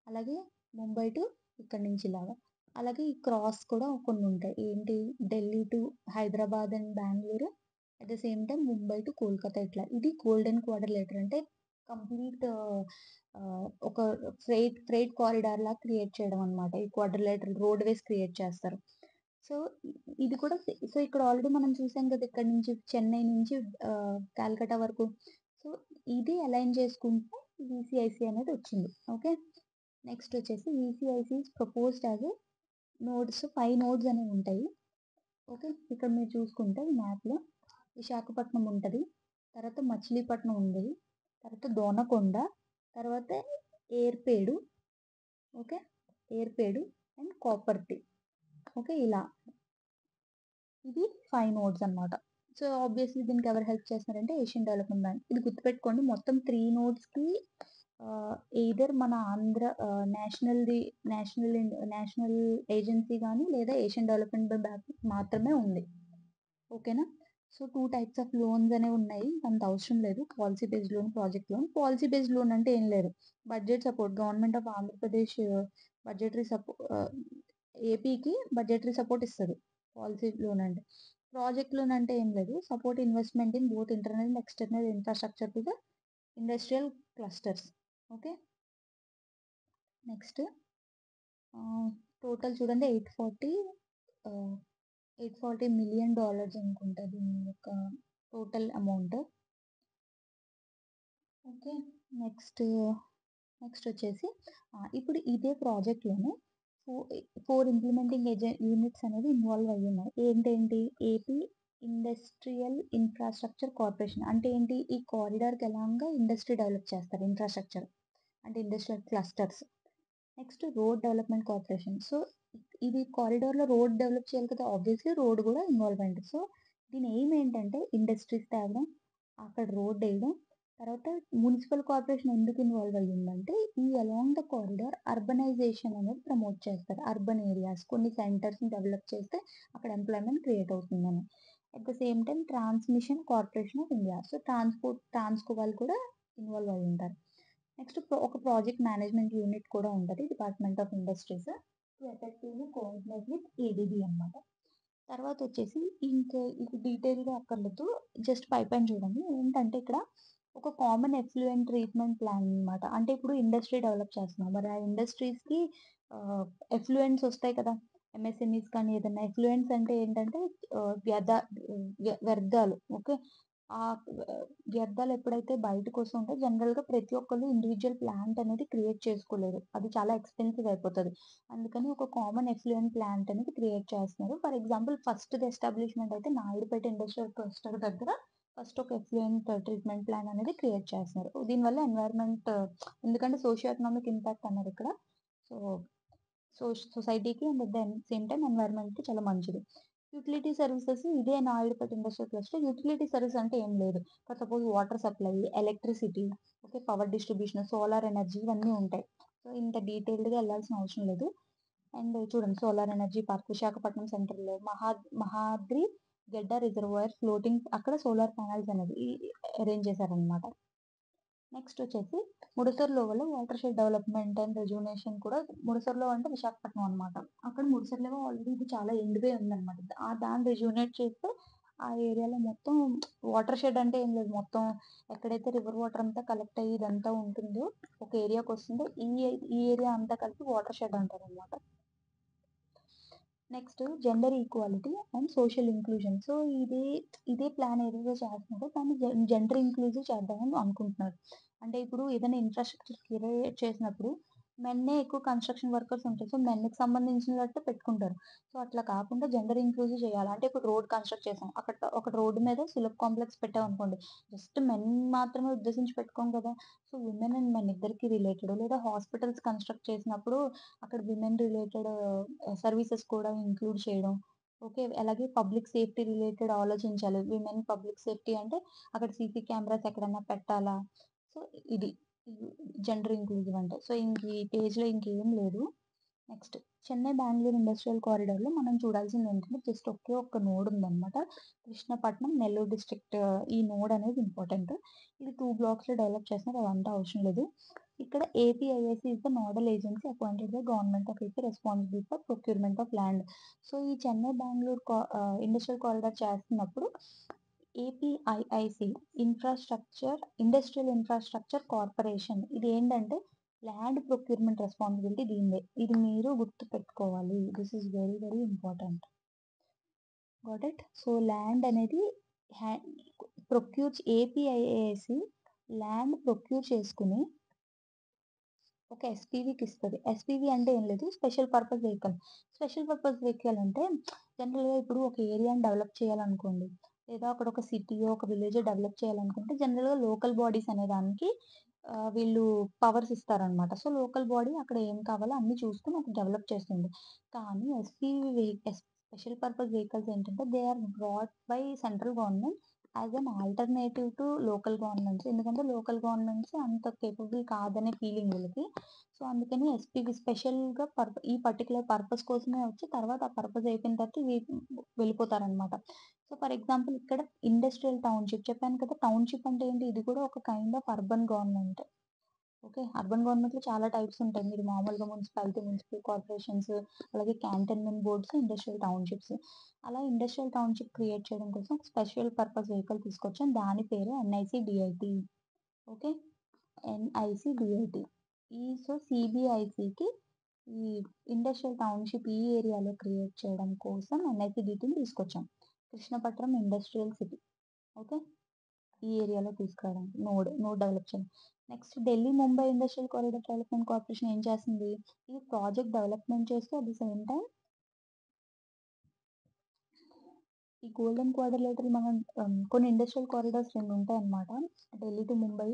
అలాగే ముంబై టు ఇక్కడి నుంచి ఇలాగా. అలాగే ఈ క్రాస్ కూడా కొన్నుంటాయి. ఏంటి Delhi to Hyderabad and Bengaluru. At the same time Mumbai to Kolkata ఇట్లా. ఇది గోల్డెన్ క్వాడ్రిలేటర్ అంటే కంప్లీట్ ఒక ఫ్రైట్ కారిడార్ లాగా క్రియేట్ చేయడం అన్నమాట. ఈ క్వాడ్రిలేటరల్ రోడ్‌వేస్ క్రియేట్ చేస్తారు. సో, ఇది కూడా సో, ఇక్కడ ఆల్రెడీ మనం చూసాం కదా! ఇక్కడి నుంచి చెన్నై నుంచి కాల్కటా వరకు. సో, ఇది అలైన్ చేసుకుంటే వీసీఐసీ అనేది వచ్చింది. ఓకే. నెక్స్ట్ వచ్చేసి VCIC is proposed as a nodes 5 nodes అనేవి ఉంటాయి. ఓకే. ఇక్కడ మీరు చూసుకుంటే ఈ మ్యాప్‌లో విశాఖపట్నం ఉంటది. తర్వాత మచిలీపట్నం ఉంది. తర్వాత దోనకొండ, తర్వాత Yerpedu. Okay. Yerpedu and Kopparthi. Okay. ఇలా. ఇది 5 నోడ్స్ అన్నమాట. సో, ఆబ్వియస్‌లీ దీనికి ఎవరు హెల్ప్ చేస్తున్నారంటే ఏషియన్ డెవలప్‌మెంట్ బ్యాంక్. ఇది గుర్తుపెట్టుకోండి మొత్తం 3 నోడ్స్‌కి ఎయిదర్ మన ఆంధ్ర నేషనల్ ఏజెన్సీ గాని లేదా ఏషియన్ డెవలప్‌మెంట్ బ్యాంక్ మాత్రమే ఉంది. ఓకేనా? సో, 2 టైప్స్ ఆఫ్ లోన్స్ అనేవున్నాయి. అంత అవసరం లేదు. Policy based loan, project loan. Policy based loan అంటే ఏం లేదు. Budget support government of Andhra Pradesh budgetary support ah, ఏపీకి బడ్జెటరీ సపోర్ట్ ఇస్తది. పాలిసీ లోన్ అంటే. ప్రాజెక్ట్ లోన్ అంటే ఏం లేదు. Support investment in both internal and external infrastructure to the industrial clusters. Okay. Next total చూడండి ఆహ్, $840 మిలియన్ అనుకుంటా దీని యొక్క టోటల్ అమౌంట్. ఓకే. నెక్స్ట్, నెక్స్టొచ్చేసి ఇప్పుడు ఇదే ప్రాజెక్ట్‌లోనే ఫో 4 ఇంప్లిమెంటింగ్ యూనిట్స్ అనేవి ఇన్వాల్వ్ అయ్యున్నాయి. ఏంటేంటి? AP industrial infrastructure corporation. అంటే ఏంటి? ఈ కారిడార్‌కి ఎలాగా ఇండస్ట్రీ డెవలప్ చేస్తారు ఇన్‌ఫ్రాస్ట్రక్చర్. అంటే industrial clusters. Next road development corporation. So, ఇది కారిడార్‌లో రోడ్ డెవలప్ చేయాలి కదా! ఆబ్వియస్‌లీ రోడ్ గూడా ఇన్వాల్వ్ అయ్యుంటది. సో, దీని ఎయిమ్ ఏంటంటే ఇండస్ట్రీస్ తేవడం, అక్కడ రోడ్డెయడం, తర్వాత మున్సిపల్ కార్పొరేషన్ ఎందుకు ఇన్వాల్వ్ అయ్యిందంటే, ఈ అలాంగ్ ద కారిడార్ అర్బనైజేషన్ అనేది ప్రమోట్ చేస్తారు. అర్బన్ ఏరియాస్ కొన్ని సెంటర్స్‌ని డెవలప్ చేస్తే అక్కడ ఎంప్లాయ్‌మెంట్ క్రియేట్ అవుతుందని. At the same time transmission corporation of India. So, Transco వాళ్ళు కూడా ఇన్వాల్వ్ అయ్యుంటారు. నెక్స్ట్ ఒక ప్రాజెక్ట్ మేనేజ్మెంట్ యూనిట్ కూడా ఉంటది. Department of industries to effectively coordinate with ADB అన్నమాట. తర్వాతొచ్చేసి ఇది డీటెయిల్‌గా అక్కర్లేదు. జస్ట్ పైపైన చూడండి. ఏంటంటే ఇక్కడ ఒక కామన్ ఎఫ్లూయెంట్ ట్రీట్మెంట్ ప్లాన్ అన్నమాట. అంటే ఇప్పుడు ఇండస్ట్రీ డెవలప్ చేస్తున్నాం. మరి ఆ ఇండస్ట్రీస్‌కి ఆహ్, ఎఫ్లూయెంట్స్ ఒస్తాయి కదా! ఎంఎస్ఎంఈస్ కానీ ఏదన్నా ఎఫ్లూయెంట్స్ అంటే ఏంటంటే వ్యర్థాలు. ఓకే. ఆ వ్యర్థాలు ఎప్పుడైతే బయటకొస్తుంటే జనరల్‌గా ప్రతి ఒక్కళ్ళు ఇండివిడ్యువల్ ప్లాంట్ అనేది క్రియేట్ చేసుకోలేరు. అది చాలా ఎక్స్‌పెన్సివ్ అయిపోతది. అందుకని ఒక కామన్ ఎఫ్లూయెంట్ ప్లాంట్ అనేది క్రియేట్ చేస్తున్నారు. ఫర్ ఎగ్జాంపుల్ ఫస్ట్‌ది ఎస్టాబ్లిష్‌మెంట్ అయితే నాయుడుపేట ఇండస్ట్రియల్ క్లస్టర్ దగ్గర ఫస్ట్ ఒక ఎఫ్లూయెంట్ ట్రీట్మెంట్ ప్లాన్ అనేది క్రియేట్ చేస్తున్నారు. దీనివల్ల ఎన్వైర్న్‌మెంట్ ఎందుకంటే సోషియో ఎకనామిక్ ఇంపాక్ట్ అన్నారిక్కడ. సో, సొసైటీకి and at the same time ఎన్వైర్న్‌మెంట్‌కి చాలా మంచిది. యుటిలిటీ సర్వీసెస్ ఇదే Naidupeta industrial cluster. Utility service అంటే ఏం లేదు. For suppose water supply, electricity, okay, power distribution, solar energy ఇవన్నీ ఉంటాయి. సో, ఇంత డీటెయిల్డ్‌గా ఎళ్ళాల్సిన అవసరం లేదు. అండ్ చూడండి సోలార్ ఎనర్జీ పార్క్ విశాఖపట్నం సెంట్రల్‌లో మహాద్రి గెడ్డ రిజర్వాయర్ ఫ్లోటింగ్ అక్కడ సోలార్ ప్యానెల్స్ అనేవి అరేంజ్ చేశారనమాట. నెక్స్ట్ వచ్చేసి ముడసర్లోవలో water shed development and rejuvenation కూడా ముడసర్లో అంటే విశాఖపట్నం అనమాట. అక్కడ ముడసర్లో ఆల్రెడీ ఇది చాలా ఎండిపోయి ఉందనమాట. దాన్ని రెజ్యువనేట్ చేస్తే ఆ ఏరియాలో మొత్తం వాటర్ షెడ్ అంటే ఏం లేదు. మొత్తం ఎక్కడైతే రివర్ వాటర్ అంతా కలెక్ట్ అయ్యి ఇదంతా ఉంటుందో, ఒక ఏరియాకొస్తుందో ఈ ఏరియా అంతా కలిపి వాటర్ షెడ్ అంటారనమాట. Next gender equality and social inclusion. So, ఇదే ప్లాన్ ఏదేదో చేస్తున్నారో దాన్ని జెండర్ ఇంక్లూజివ్ చేద్దామని అనుకుంటున్నారు. అంటే ఇప్పుడు ఏదైనా ఇన్‌ఫ్రాస్ట్రక్చర్ క్రియేట్ చేసినప్పుడు మెన్నే ఎక్కువ కన్‌స్ట్రక్షన్ వర్కర్స్ ఉంటారు. సో, మెన్‌కి సంబంధించినట్టు పెట్టుకుంటారు. సో, అట్లా కాకుండా జెండర్ ఇంక్లూజివ్ చేయాలి. అంటే ఇప్పుడు రోడ్ కన్‌స్ట్రక్ట్ చేసాం. ఒక రోడ్డు మీద సులభ్ కాంప్లెక్స్ పెట్టామనుకోండి. జస్ట్ మెన్ మాత్రమే ఉద్దేశించి పెట్టుకోం కదా! సో, విమెన్ అండ్ మెన్ ఇద్దరికీ రిలేటెడ్ లేదా హాస్పిటల్స్ కన్‌స్ట్రక్ట్ చేసినప్పుడు అక్కడ విమెన్ రిలేటెడ్ సర్వీసెస్ కూడా ఇంక్లూడ్ చేయడం. ఓకే. అలాగే పబ్లిక్ సేఫ్టీ రిలేటెడ్ ఆలోచించాలి. విమెన్ పబ్లిక్ సేఫ్టీ అంటే అక్కడ సీసీ కెమెరాస్ ఎక్కడన్నా పెట్టాలా? సో, ఇది జెండర్ ఇంక్లూజివ్ అంటే. సో, ఈ పేజ్‌లో ఇంకేం లేదు. నెక్స్ట్ చెన్నై, బెంగుళూరు ఇండస్ట్రియల్ కారిడార్‌లో మనం చూడాల్సిందేంటంటే జస్ట్ ఒకే ఒక్క నోడ్ ఉందనమాట. కృష్ణపట్నం, నెల్లూరు డిస్ట్రిక్ట్ ఈ నోడ్ అనేది ఇంపార్టెంట్. ఇది 2 బ్లాక్స్‌లో డెవలప్ చేస్తున్నారు. అదంతా అవసరం లేదు. ఇక్కడ APIIC is the nodal agency appointed by government of AP responsible for procurement of land. So, ఈ చెన్నై, బెంగుళూరు ఇండస్ట్రియల్ కారిడార్ చేస్తున్నప్పుడు ఏపీఐఐసీ ఇండస్ట్రియల్ ఇన్‌ఫ్రాస్ట్రక్చర్ కార్పొరేషన్ ఇదేంటంటే ల్యాండ్ ప్రొక్యూర్‌మెంట్ రెస్పాన్సిబిలిటీ దీనిదే. ఇది మీరు గుర్తుపెట్టుకోవాలి. This is very very important. Got it? So, land అనేది హ్యా ఏపీఐఏఎస్‌సి land procure చేసుకొని ఒక ఎస్‌పీవీకి ఇస్తది. ఎస్‌పీవీ అంటే ఏం లేదు. Special purpose vehicle. Special purpose vehicle అంటే జనరల్‌గా ఇప్పుడు ఒక ఏరియాని డెవలప్ చేయాలనుకోండి. లేదా అక్కడ ఒక సిటీయో, ఒక విలేజో డెవలప్ చేయాలనుకుంటే జనరల్‌గా లోకల్ బాడీస్ అనే దానికి వీళ్ళు పవర్స్ ఇస్తారనమాట. సో, లోకల్ బాడీ అక్కడ ఏం కావాలో అన్నీ చూసుకొని అది డెవలప్ చేస్తుంది. కానీ స్పెషల్ పర్పస్ వెహికల్స్ ఏంటంటే they are brought by central government as an alternative to local governments. ఎందుకంటే లోకల్ గవర్నమెంట్స్ అంత కేపబుల్ కాదనే ఫీలింగ్ వీళ్ళకి. సో, అందుకని ఎస్‌పీవి స్పెషల్‌గా ఈ పర్టిక్యులర్ పర్పస్ కోసమే వచ్చి తర్వాత ఆ పర్పస్ అయిపోయిన తర్వాత వెళ్ళిపోతారనమాట. సో, ఫర్ ఎగ్జాంపుల్ ఇక్కడ ఇండస్ట్రియల్ టౌన్‌షిప్ చెప్పాను కదా! టౌన్‌షిప్ అంటే ఏంటి? ఇది కూడా ఒక kind of urban government. Okay. Urban గవర్నమెంట్‌లో చాలా టైప్స్ ఉంటాయి. మీరు మామూలుగా మున్సిపల్ కార్పొరేషన్స్, అలాగే క్యాంటోన్మెంట్ బోర్డ్స్, ఇండస్ట్రియల్ టౌన్‌షిప్స్. అలా ఇండస్ట్రియల్ టౌన్‌షిప్ క్రియేట్ చేయడం కోసం స్పెషల్ పర్పస్ వెహికల్ తీసుకొచ్చాం. దాని పేరే ఎన్ఐసీ-డిఐటీ. ఓకే. ఎన్ఐసీ-డిఐటీ. సిబిఐసికి ఈ ఇండస్ట్రియల్ టౌన్‌షిప్ ఈ ఏరియాలో క్రియేట్ చేయడం కోసం ఎన్ఐసీ-డిఐటీని తీసుకొచ్చాం. Krishnapatnam industrial city. ఓకే. ఈ ఏరియాలో తీసుకురావడానికి నోడ్ డెవలప్ చేయడం. Next Delhi, Mumbai industrial corridor development corporation ఏం చేస్తుంది? ఈ ప్రాజెక్ట్ డెవలప్‌మెంట్ చేస్తూ అట్ ది సేమ్ టైమ్ ఈ గోల్డెన్ క్వాడ్రిలేటరల్ మనం కొన్ని ఇండస్ట్రియల్ కారిడార్స్ 2 ఉంటాయన్నమాట. ఢిల్లీ టు ముంబై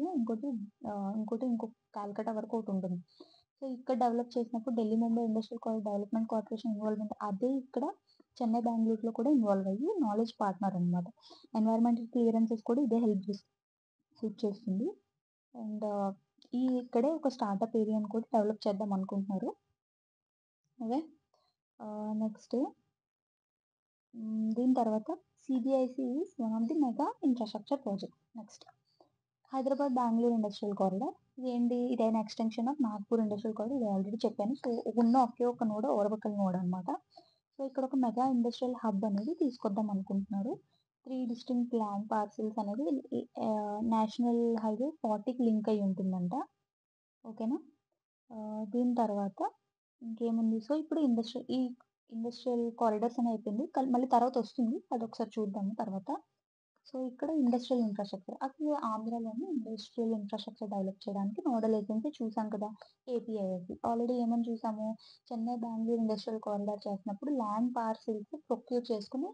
ఇంకో కాల్కటా వరకు ఒకటుంటుంది. సో, ఇక్కడ డెవలప్ చేసినప్పుడు Delhi, Mumbai industrial development corporation involvement అదే ఇక్కడ చెన్నై, బెంగుళూరులో కూడా ఇన్వాల్వ్ అయ్యి నాలెడ్జ్ పార్ట్నర్ అన్నమాట. ఎన్వైర్న్మెంటల్ క్లియరెన్సెస్ కూడా ఇదే హెల్ప్ చేస్తుంది. అండ్ ఇక్కడే ఒక స్టార్టప్ ఏరియాని కూడా డెవలప్ చేద్దాం అనుకుంటున్నారు. ఓకే. నెక్స్ట్ దీని తర్వాత CBIC is one of the mega infrastructure project. Next Hyderabad, Bengaluru industrial corridor. ఇదైనా extension of Nagpur industrial corridor. ఇది ఆల్రెడీ చెప్పాను. సో, ఉన్న ఒకే ఒక నోడ్ ఓరవకల్ నోడ్ అన్నమాట. సో, ఇక్కడ ఒక మెగా ఇండస్ట్రియల్ హబ్ అనేది తీసుకొద్దాం అనుకుంటున్నారు. 3 డిస్టింక్ట్ ల్యాండ్ పార్సెల్స్ అనేది నేషనల్ హైవే 40కి లింక్ అయ్యి ఉంటుందంట. ఓకేనా? దీని తర్వాత ఇంకేముంది? సో, ఇప్పుడు ఇండస్ట్రియల్ కారిడార్స్ అని అయిపోయింది. మళ్ళీ తర్వాత వస్తుంది. అదొకసారి చూద్దాము తర్వాత. సో, ఇక్కడ ఇండస్ట్రియల్ ఇన్‌ఫ్రాస్ట్రక్చర్. అసలు ఆంధ్రాలోని ఇండస్ట్రియల్ ఇన్‌ఫ్రాస్ట్రక్చర్ డెవలప్ చేయడానికి నోడల్ ఏజెన్సీ చూసాం కదా! ఏపీఐఐసీ. ఆల్రెడీ ఏమని చూసాము? చెన్నై, బెంగుళూరు ఇండస్ట్రియల్ కారిడార్ చేస్తున్నప్పుడు ల్యాండ్ పార్సెల్స్ ప్రొక్యూర్ చేసుకొని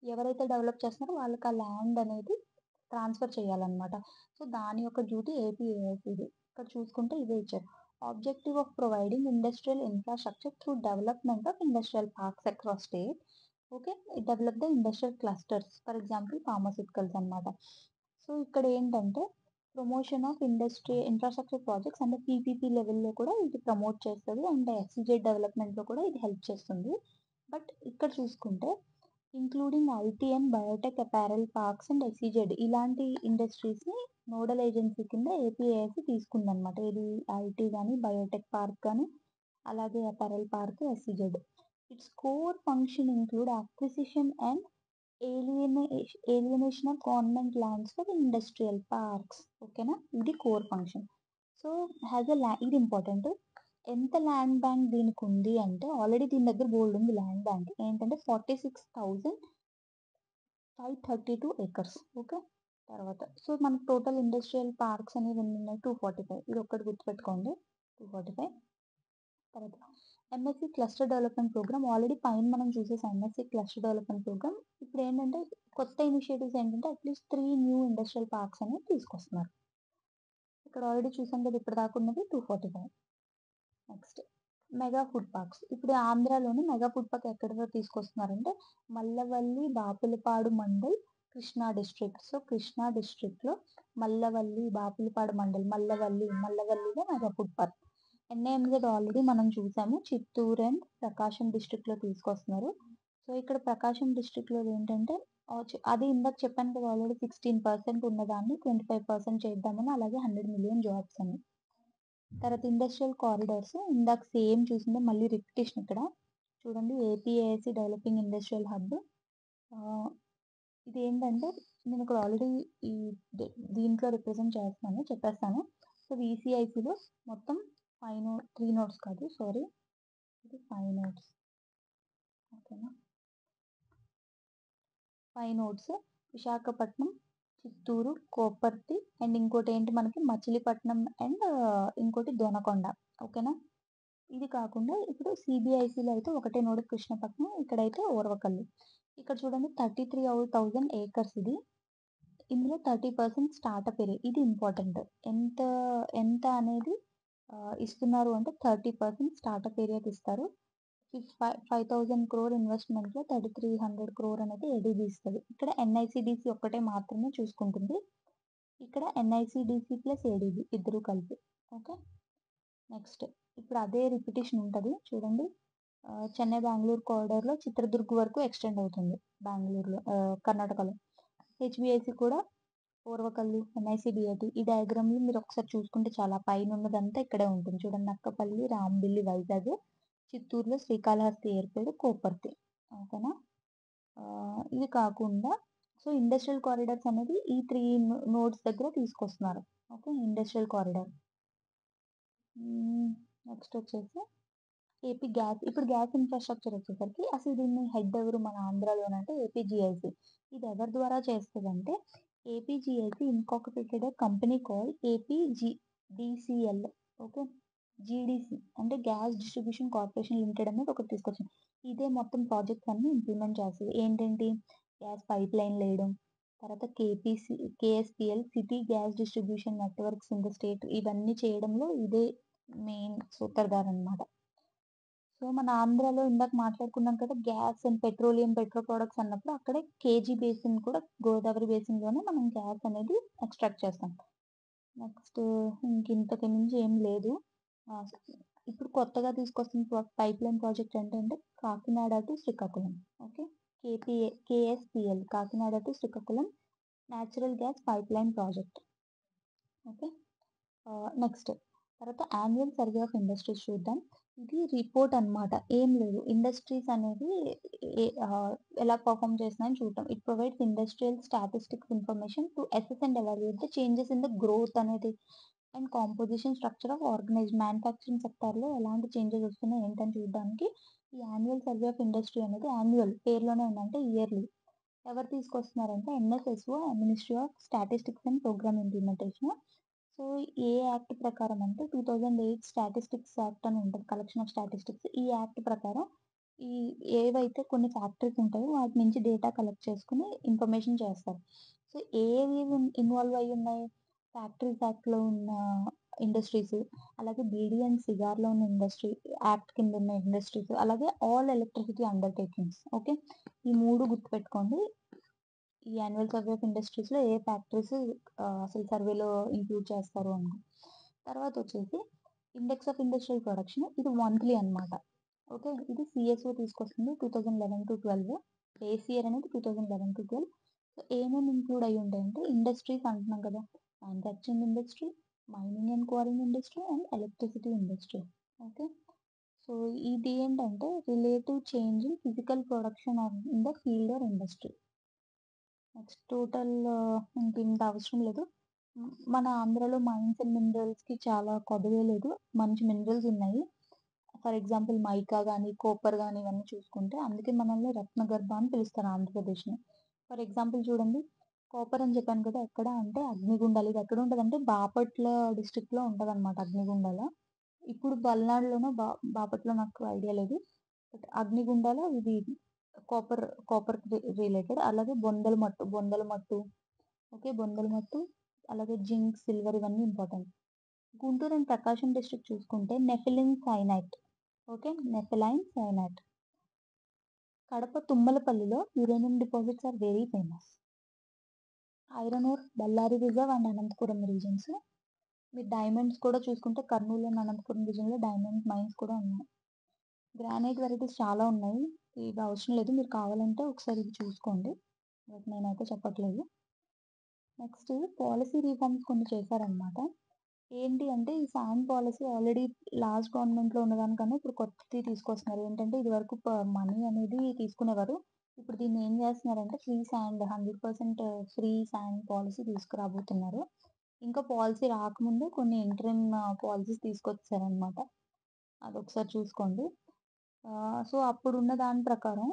ఎవరైతే డెవలప్ చేస్తున్నారో వాళ్ళకి ఆ ల్యాండ్ అనేది ట్రాన్స్‌ఫర్ చేయాలన్నమాట. సో, దాని యొక్క డ్యూటీ ఏపీఐఐసీది. ఇక్కడ చూసుకుంటే ఇదే ఇచ్చారు. Objective of providing industrial infrastructure through development of industrial parks across state. Okay. Develop the industrial clusters. For example pharmaceuticals అన్నమాట. సో, ఇక్కడ ఏంటంటే ప్రమోషన్ ఆఫ్ ఇన్‌ఫ్రాస్ట్రక్చర్ ప్రాజెక్ట్స్ అంటే పీపీపీ లెవెల్‌లో కూడా ఇది ప్రమోట్ చేస్తది. అండ్ ఎస్‌ఈజెడ్ డెవలప్‌మెంట్‌లో కూడా ఇది హెల్ప్ చేస్తుంది. బట్ ఇక్కడ చూసుకుంటే including IT and biotech apparel parks and SEZ ఇలాంటి ఇండస్ట్రీస్‌ని నోడల్ ఏజెన్సీ కింద ఏపీఐఐసీ తీసుకుందనమాట. ఇది ఐటీ గాని, బయోటెక్ పార్క్ గాని, అలాగే apparel park, SEZ. Its core function include acquisition and alienation of government lands for industrial parks. ఓకేనా, ఇది కోర్ ఫంక్షన్. సో ఇది ఇంపార్టెంట్. ఎంత ల్యాండ్ బ్యాంక్ దీనికి ఉంది అంటే ఆల్రెడీ దీని దగ్గర బోల్డ్ ఉంది ల్యాండ్ బ్యాంక్. ఏంటంటే 46,532 acres. ఓకే, తర్వాత సో మనకు టోటల్ ఇండస్ట్రియల్ పార్క్స్ అనేవి ఎన్ని ఉన్నాయి? 245. ఇది ఒక్కటి గుర్తుపెట్టుకోండి, 245. తర్వాత MSC cluster development programme. Already పైన మనం చూసేసాం ఎంఎస్సి క్లస్టర్ డెవలప్మెంట్ ప్రోగ్రామ్. ఇప్పుడు ఏంటంటే కొత్త ఇనిషియేటివ్స్ ఏంటంటే అట్లీస్ట్ 3 న్యూ ఇండస్ట్రియల్ పార్క్స్ అనేవి తీసుకొస్తున్నారు. ఇక్కడ ఆల్రెడీ చూసాం కదా, ఇప్పుడు దాకా ఉన్నది 245. Next mega food parks. ఇప్పుడు ఆంధ్రాలోని మెగా ఫుడ్ పార్క్ ఎక్కడ తీసుకొస్తున్నారంటే Mallavalli Bapulapadu mandal, Krishna district. So Krishna district లో మల్లవల్లి బాపులపాడు మండల్, మల్లవల్లిలో mega food park. NIMZ already మనం చూసాము, చిత్తూరు అండ్ ప్రకాశం డిస్ట్రిక్ట్ లో తీసుకొస్తున్నారు. సో ఇక్కడ ప్రకాశం డిస్ట్రిక్ట్ లో ఏంటంటే అది ఇందాక చెప్పాను కదా, ఆల్రెడీ 16% ఉన్నదాన్ని 25% చేద్దామని, అలాగే 100 million జాబ్స్ అని. తర్వాత ఇండస్ట్రియల్ కారిడార్స్. ఇందాక సేమ్ చూసిందే మళ్ళీ రిపిటేషన్ ఇక్కడ. చూడండి, ఏపీఏఎస్సి డెవలపింగ్ ఇండస్ట్రియల్ హబ్. ఇది ఏంటంటే నేను ఇక్కడ ఆల్రెడీ ఈ దీంట్లో రిప్రజెంట్ చేస్తాను, చెప్పేస్తాను. సో విసిఐసిలో మొత్తం 3 నోట్స్ కాదు, సారీ, ఇది 5 నోట్స్. ఓకేనా, 5 నోట్స్. విశాఖపట్నం, చిత్తూరు, కోపర్తి అండ్ ఇంకోటి ఏంటి మనకి మచిలీపట్నం అండ్ ఇంకోటి దొనకొండ. ఓకేనా, ఇది కాకుండా ఇప్పుడు సిబిఐసిలో అయితే ఒకటే నోడు కృష్ణపట్నం, ఇక్కడైతే ఓర్వకల్లు. ఇక్కడ చూడండి 33,000 acres ఇది. ఇందులో 30% స్టార్టప్ ఏరియా. ఇది ఇంపార్టెంట్. ఎంత ఎంత అనేది ఇస్తున్నారు అంటే 30% స్టార్టప్ ఏరియాకి ఇస్తారు. 5,000 crore ఇన్వెస్ట్మెంట్ లో 3,300 crore అనేది ఏడీబీ ఇస్తుంది. ఇక్కడ ఎన్ఐసిడిసి ఒక్కటే మాత్రమే చూసుకుంటుంది. ఇక్కడ ఎన్ఐసిడిసి ప్లస్ ఏడీబీ ఇద్దరు కలిపి. ఓకే, నెక్స్ట్ ఇప్పుడు అదే రిపిటేషన్ ఉంటుంది చూడండి. చెన్నై బెంగళూరు కారిడార్లో చిత్రదుర్గ్ వరకు ఎక్స్టెండ్ అవుతుంది బెంగళూరులో, కర్ణాటకలో. హెచ్బిఐసి కూడా పూర్వకల్లు, ఎన్ఐసిడిఐటి. ఈ డయాగ్రామ్లు మీరు ఒకసారి చూసుకుంటే చాలా పైన ఉన్నదంతా ఇక్కడే ఉంటుంది చూడండి. నక్కపల్లి, రాంబిల్లి, వైజాగ్, చిత్తూరులో శ్రీకాళహస్తి, ఏర్పేడు, కోపర్తి. ఓకేనా, ఇది కాకుండా సో ఇండస్ట్రియల్ కారిడార్స్ అనేది ఈ 3 నోడ్స్ దగ్గర తీసుకొస్తున్నారు. Okay, industrial corridor. నెక్స్ట్ వచ్చేసి ఏపీ గ్యాస్. ఇప్పుడు గ్యాస్ ఇన్ఫ్రాస్ట్రక్చర్ వచ్చేసరికి అసలు దీన్ని హెడ్ ఎవరు మన ఆంధ్రాలోనంటే ఏపీజీఐసి. ఇది ఎవరి ద్వారా చేస్తుందంటే APGIC incorporated company call APGDCL. Okay, GDC అంటే గ్యాస్ డిస్ట్రిబ్యూషన్ కార్పొరేషన్ లిమిటెడ్ అనేది ఒకటి తీసుకొచ్చింది. ఇదే మొత్తం ప్రాజెక్ట్స్ అన్ని ఇంప్లిమెంట్ చేస్తుంది. ఏంటంటే గ్యాస్ పైప్ లైన్ వేయడం, తర్వాత KSPL city gas distribution networks in the state, ఇవన్నీ చేయడంలో ఇదే మెయిన్ సూత్రధార అనమాట. సో మన ఆంధ్రాలో ఇందాక మాట్లాడుకున్నాం కదా gas and petroleum, petro products అన్నప్పుడు అక్కడే కేజీ బేసిన్ కూడా గోదావరి బేసిన్లోనే మనం గ్యాస్ అనేది ఎక్స్ట్రాక్ట్ చేస్తాం. నెక్స్ట్ ఇంతకు మించి ఏం లేదు. ఇప్పుడు కొత్తగా తీసుకొస్తున్న పైప్ లైన్ ప్రాజెక్ట్ ఏంటంటే Kakinada to Srikakulam. Okay, KSPL Kakinada to Srikakulam natural gas pipe line project. Okay, next తర్వాత యాన్యువల్ సర్వే ఆఫ్ ఇండస్ట్రీస్ చూద్దాం. ఇది రిపోర్ట్ అన్నమాట, ఏం లేదు. ఇండస్ట్రీస్ అనేది ఎలా పర్ఫామ్ చేస్తున్నాయని చూద్దాం. It provides industrial statistics information to assess and evaluate the changes in the growth అనేది and composition structure of organised manufacturing సెక్టార్లో ఎలాంటి చేంజెస్ వస్తున్నాయి ఏంటని చూడడానికి ఈ యాన్యువల్ సర్వే ఆఫ్ ఇండస్ట్రీ అనేది యాన్యువల్ పేరులోనే ఉందంటే ఇయర్లీ. ఎవరు తీసుకొస్తున్నారంటే NSSO, ministry of statistics and programme implementation. So ఏ యాక్ట్ ప్రకారం అంటే 2008 స్టాటిస్టిక్స్ యాక్ట్ అని ఉంటుంది, కలెక్షన్ ఆఫ్ స్టాటిస్టిక్స్. ఈ యాక్ట్ ప్రకారం ఈ ఏవైతే కొన్ని ఫ్యాక్టరీస్ ఉంటాయో వాటి నుంచి డేటా కలెక్ట్ చేసుకుని ఇన్ఫర్మేషన్ చేస్తారు. సో ఏవి ఇన్వాల్వ్ అయ్యి ఉన్నాయి? ఫ్యాక్టరీస్ యాక్ట్లో ఉన్న ఇండస్ట్రీస్, అలాగే బీడీ అండ్ సిగార్లో ఉన్న ఇండస్ట్రీ యాక్ట్ కింద ఉన్న ఇండస్ట్రీస్, అలాగే ఆల్ ఎలక్ట్రిసిటీ అండర్టేకింగ్స్. ఓకే, ఈ 3 గుర్తుపెట్టుకోండి. ఈ యాన్యువల్ సర్వే ఆఫ్ ఇండస్ట్రీస్లో ఏ ఫ్యాక్టరీస్ అసలు సర్వేలో ఇంక్లూడ్ చేస్తారు అని. తర్వాత వచ్చేసి ఇండెక్స్ ఆఫ్ ఇండస్ట్రియల్ ప్రొడక్షన్. ఇది మంత్లీ అన్నమాట. ఓకే, ఇది సిఎస్ఓ తీసుకొస్తుంది 2011-12. బేస్ ఇయర్ అనేది 2011-12. సో ఏమేమి ఇంక్లూడ్ అయ్యి ఉంటాయంటే ఇండస్ట్రీస్ అంటున్నాం కదా, manufacturing industry, mining and quarrying industry and electricity industry. Okay, so ఇది ఏంటంటే relative change in physical production in the field or industry. Next total ఇంకింత అవసరం లేదు. మన ఆంధ్రాలో మైన్స్ అండ్ మినరల్స్‌కి చాలా కొదవే లేదు. మంచి మినరల్స్ ఉన్నాయి. ఫర్ ఎగ్జాంపుల్ మైకా గాని, కాపర్ గాని ఇవన్నీ చూసుకుంటే అందుకే మనల్ని రత్నగర్భ అని పిలుస్తారు ఆంధ్రప్రదేశ్‌ని. ఫర్ ఎగ్జాంపుల్ చూడండి, కాపర్ అని చెప్పాను కదా! ఎక్కడ అంటే అగ్నిగుండాలు. ఇది ఎక్కడుంటదంటే బాపట్ల డిస్ట్రిక్ట్‌లో ఉంటదనమాట అగ్నిగుండాల. ఇప్పుడు పల్నాడులోనో బాపట్ల నాకు ఐడియా లేదు. బట్ అగ్నిగుండాల ఇది కాపర్‌కి రిలేటెడ్. అలాగే బొందల మట్టు, ఓకే. బొందల మట్టు, అలాగే జింక్, సిల్వర్ ఇవన్నీ important. Guntur and Prakasam district చూసుకుంటే nepheline syenite, okay. Nepheline syenite. Kadapa తుమ్మలపల్లిలో uranium deposits are very famous. Iron ore Bellary reserve and Anantapur regions. మీరు డైమండ్స్ కూడా చూసుకుంటే కర్నూలు అండ్ అనంతపురం రీజియన్‌లో డైమండ్ మైన్స్ కూడా ఉన్నాయి. గ్రానైట్ వెరైటీస్ చాలా ఉన్నాయి. ఇవి అవసరం లేదు. మీరు కావాలంటే ఒకసారి ఇవి చూసుకోండి. బట్ నేనైతే చెప్పట్లేదు. నెక్స్ట్ పాలిసీ రిఫార్మ్స్ కొన్ని చేశారనమాట. ఏంటి అంటే ఈ సాండ్ పాలిసీ ఆల్రెడీ లాస్ట్ గవర్నమెంట్‌లో ఉన్నదానికన్నా ఇప్పుడు కొత్తది తీసుకొస్తున్నారు. ఏంటంటే ఇదివరకు మనీ అనేది తీసుకునేవారు. ఇప్పుడు దీన్ని ఏం చేస్తున్నారంటే free sand 100% free sand policy తీసుకురాబోతున్నారు. ఇంకా పాలిసీ రాకముందే కొన్ని ఇంటరిమ్ పాలిసీస్ తీసుకొచ్చేసారనమాట. అదొకసారి చూసుకోండి. సో, అప్పుడున్న దాని ప్రకారం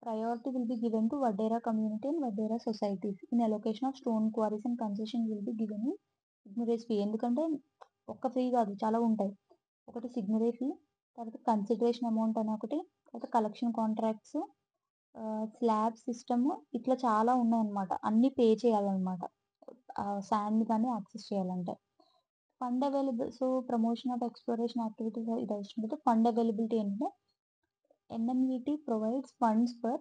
priority will be given to Vaddera community and Vaddera societies in allocation of stone quarries and concession will be given in seigniorage fee. ఎందుకంటే ఒక్క ఫీ కాదు చాలా ఉంటాయి. ఒకటి సిగ్నరీ ఫీ, తర్వాత కన్సిడరేషన్ అమౌంట్ అని ఒకటి, తర్వాత కలెక్షన్ కాంట్రాక్ట్స్, స్లాబ్ సిస్టమ్ ఇట్లా చాలా ఉన్నాయన్నమాట. అన్నీ పే చేయాలన్నమాట. శాండ్ గాని యాక్సెస్ చేయాలంటే. Fund available so, promotion of exploration activities ఇది అవసరం లేదు. ఫండ్ అవైలబిలిటీ ఏంటంటే NMET provides funds for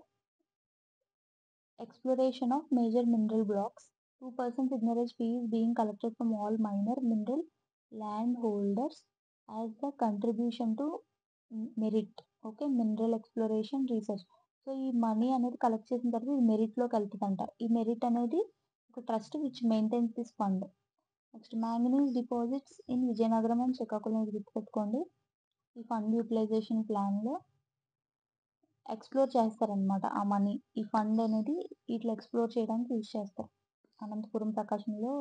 exploration of major mineral blocks. 2% ignorance fee is being collected from all minor mineral landholders as the contribution to merit. Okay. Mineral exploration research. So, ఈ money అనేది collect చేసిన తర్వాత ఇది మెరిట్‌లోకి వెళ్తదంట. ఈ merit అనేది ఒక trust which maintains this fund. Next manganese deposits in Vizianagaram and Srikakulam ఇది గుర్తుపెట్టుకోండి. ఈ ఫండ్ యూటిలైజేషన్ ప్లాన్‌లో ఎక్స్‌ప్లోర్ చేస్తారనమాట ఆ మనీ. ఈ ఫండ్ అనేది ఇట్లా ఎక్స్‌ప్లోర్ చేయడానికి యూజ్ చేస్తారు. అనంతపురం, ప్రకాశంలో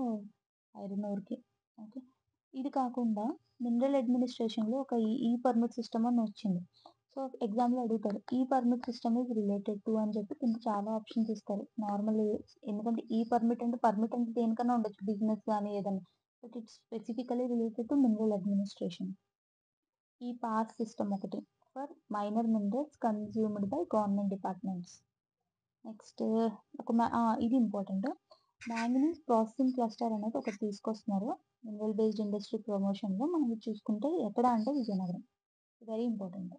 ఐరన్ ఓర్‌కి. ఓకే. ఇది కాకుండా మినరల్ అడ్మినిస్ట్రేషన్‌లో ఒక ఈ పర్మిట్ సిస్టమ్ అని వచ్చింది. సో, ఎగ్జామ్‌లో అడుగుతారు. ఈ permit system is related to అని చెప్పి కింద చాలా ఆప్షన్స్ ఇస్తారు. నార్మల్ ఎందుకంటే పర్మిట్ అంటే దేనికన్నా ఉండొచ్చు. బిజినెస్ గాని ఏదన్నా. But it's specifically related to mineral administration. ఈ పాస్ సిస్టమ్ ఒకటి for minor minerals consumed by government departments. Next ఇది ఇంపార్టెంట్. మ్యాంగనీస్ ప్రాసెసింగ్ క్లస్టర్ అనేది ఒకటి తీసుకొస్తున్నారు. మినరల్ బేస్డ్ ఇండస్ట్రీ ప్రమోషన్‌లో మనం ఇది చూసుకుంటే ఎక్కడ అంటే Vizianagaram. Very important.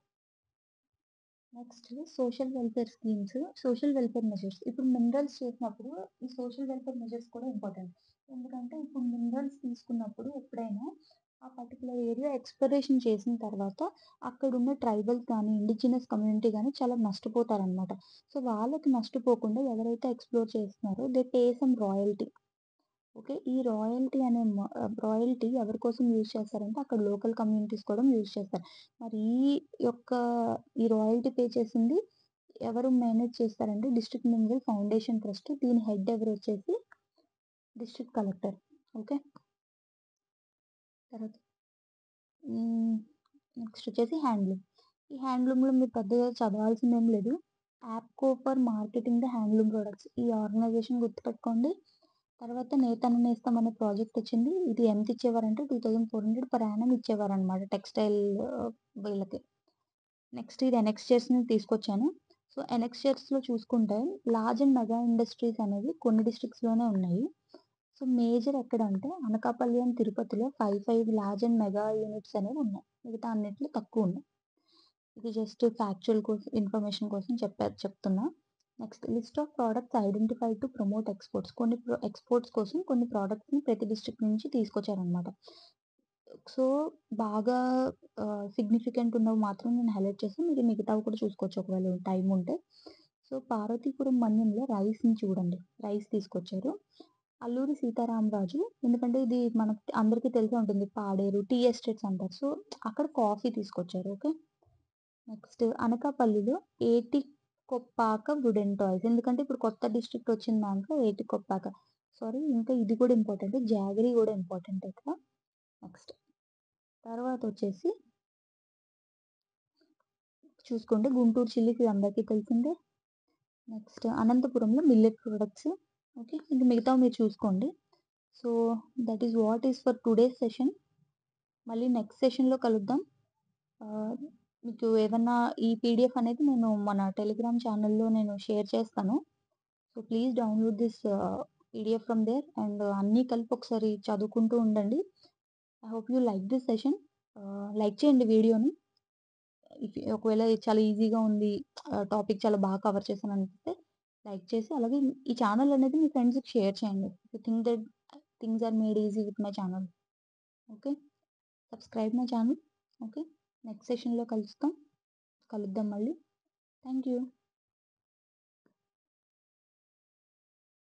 Next social welfare schemes, social welfare measures. ఇప్పుడు మినరల్స్ చేసినప్పుడు ఈ సోషల్ వెల్ఫేర్ మెజర్స్ కూడా ఇంపార్టెంట్. ఎందుకంటే ఇప్పుడు మినరల్స్ తీసుకున్నప్పుడు ఎప్పుడైనా ఆ పర్టిక్యులర్ ఏరియా ఎక్స్‌ప్లోరేషన్ చేసిన తర్వాత అక్కడున్న ట్రైబల్స్ గానీ, ఇండిజినస్ కమ్యూనిటీ గానీ చాలా నష్టపోతారనమాట. సో, వాళ్ళకి నష్టపోకుండా ఎవరైతే ఎక్స్‌ప్లోర్ చేస్తున్నారో they pay some royalty. Okay. ఈ రాయల్టీ ఎవరి కోసం యూజ్ చేస్తారంటే అక్కడ లోకల్ కమ్యూనిటీస్ కూడా యూజ్ చేస్తారు. మరి యొక్క ఈ రాయల్టీ పే చేసింది ఎవరు మేనేజ్ చేస్తారంటే డిస్ట్రిక్ట్ మినరల్ ఫౌండేషన్ ట్రస్ట్. దీని హెడ్ ఎవరొచ్చేసి డిస్ట్రిక్ట్ కలెక్టర్. ఓకే. తర్వాత నెక్స్ట్ వచ్చేసి హ్యాండ్లూమ్. ఈ హ్యాండ్లూమ్‌లో మీరు పెద్దగా చదవాల్సిందేం లేదు. APCO for marketing the handloom products. ఈ ఆర్గనైజేషన్ గుర్తుపెట్టుకోండి. తర్వాత నేతన్న నేస్తం అనే ప్రాజెక్ట్ వచ్చింది. ఇది ఎంత ఇచ్చేవారంటే 2400 పర్ యానమ్ ఇచ్చేవారనమాట టెక్స్‌టైల్ వీళ్ళకి. నెక్స్ట్ ఇది ఎనెక్స్చర్స్‌ని తీసుకొచ్చాను. సో, ఎనెక్స్చర్స్‌లో చూసుకుంటే లార్జ్ అండ్ మెగా ఇండస్ట్రీస్ అనేవి కొన్ని డిస్ట్రిక్ట్స్‌లోనే ఉన్నాయి. సో, మేజర్ ఎక్కడంటే అనకాపల్లి అండ్ తిరుపతిలో 5 లార్జ్ అండ్ మెగా యూనిట్స్ అనేవి ఉన్నాయి. మిగతా అన్నిట్లో తక్కువున్నాయి. ఇది జస్ట్ ఫ్యాక్చువల్ ఇన్ఫర్మేషన్ కోసం చెప్తున్నా. Next list of products identified to promote exports. కొన్ని ఎక్స్‌పోర్ట్స్ కోసం కొన్ని ప్రొడక్ట్స్‌ని ప్రతి డిస్ట్రిక్ట్ నుంచి తీసుకొచ్చారనమాట. సో, బాగా సిగ్నిఫికెంట్ ఉన్నవి మాత్రం నేను హైలైట్ చేసి మీరు మిగతావి కూడా చూసుకోవచ్చు ఒకవేళ టైం ఉంటే. సో, పార్వతీపురం మన్యంలో రైస్‌ని చూడండి. రైస్ తీసుకొచ్చారు. అల్లూరి సీతారామరాజు ఎందుకంటే ఇది మనకి అందరికీ తెలిసే ఉంటుంది. పాడేరు, టీ ఎస్టేట్స్ అంటారు. సో, అక్కడ కాఫీ తీసుకొచ్చారు. ఓకే. నెక్స్ట్ అనకాపల్లిలో 80 కొప్పాక వుడెన్ టాయ్స్. ఎందుకంటే ఇప్పుడు కొత్త డిస్ట్రిక్ట్ వచ్చిన దాంట్లో ఏటికొప్పాక. సారీ, ఇంకా ఇది కూడా ఇంపార్టెంటే. జాగరి కూడా ఇంపార్టెంటే ఇక్కడ. నెక్స్ట్ తర్వాతొచ్చేసి చూసుకోండి, గుంటూరు చిల్లీస్ ఇది అందరికీ తెలిసిందే. నెక్స్ట్ అనంతపురంలో మిల్లెట్ ప్రొడక్ట్స్. ఓకే. ఇంక మిగతావి మీరు చూసుకోండి. So that is what is for today's session. మళ్ళీ నెక్స్ట్ సెషన్‌లో కలుద్దాం. మీకు ఏదన్నా ఈ పీడిఎఫ్ అనేది నేను మన టెలిగ్రామ్ ఛానల్‌లో నేను షేర్ చేస్తాను. So please download this PDF from there and అన్నీ కలిపి ఒకసారి చదువుకుంటూ ఉండండి. I hope you like this session. Like చేయండి వీడియోని. ఒకవేళ ఇది చాలా ఈజీగా ఉంది, టాపిక్ చాలా బాగా కవర్ చేశాను అనిపిస్తే లైక్ చేసి, అలాగే ఈ ఛానల్ అనేది మీ ఫ్రెండ్స్‌కి షేర్ చేయండి. You think that things are made easy with my channel. Okay. Subscribe my channel. Okay. Next సెషన్‌లో కలుద్దాం మళ్ళీ. Thank you.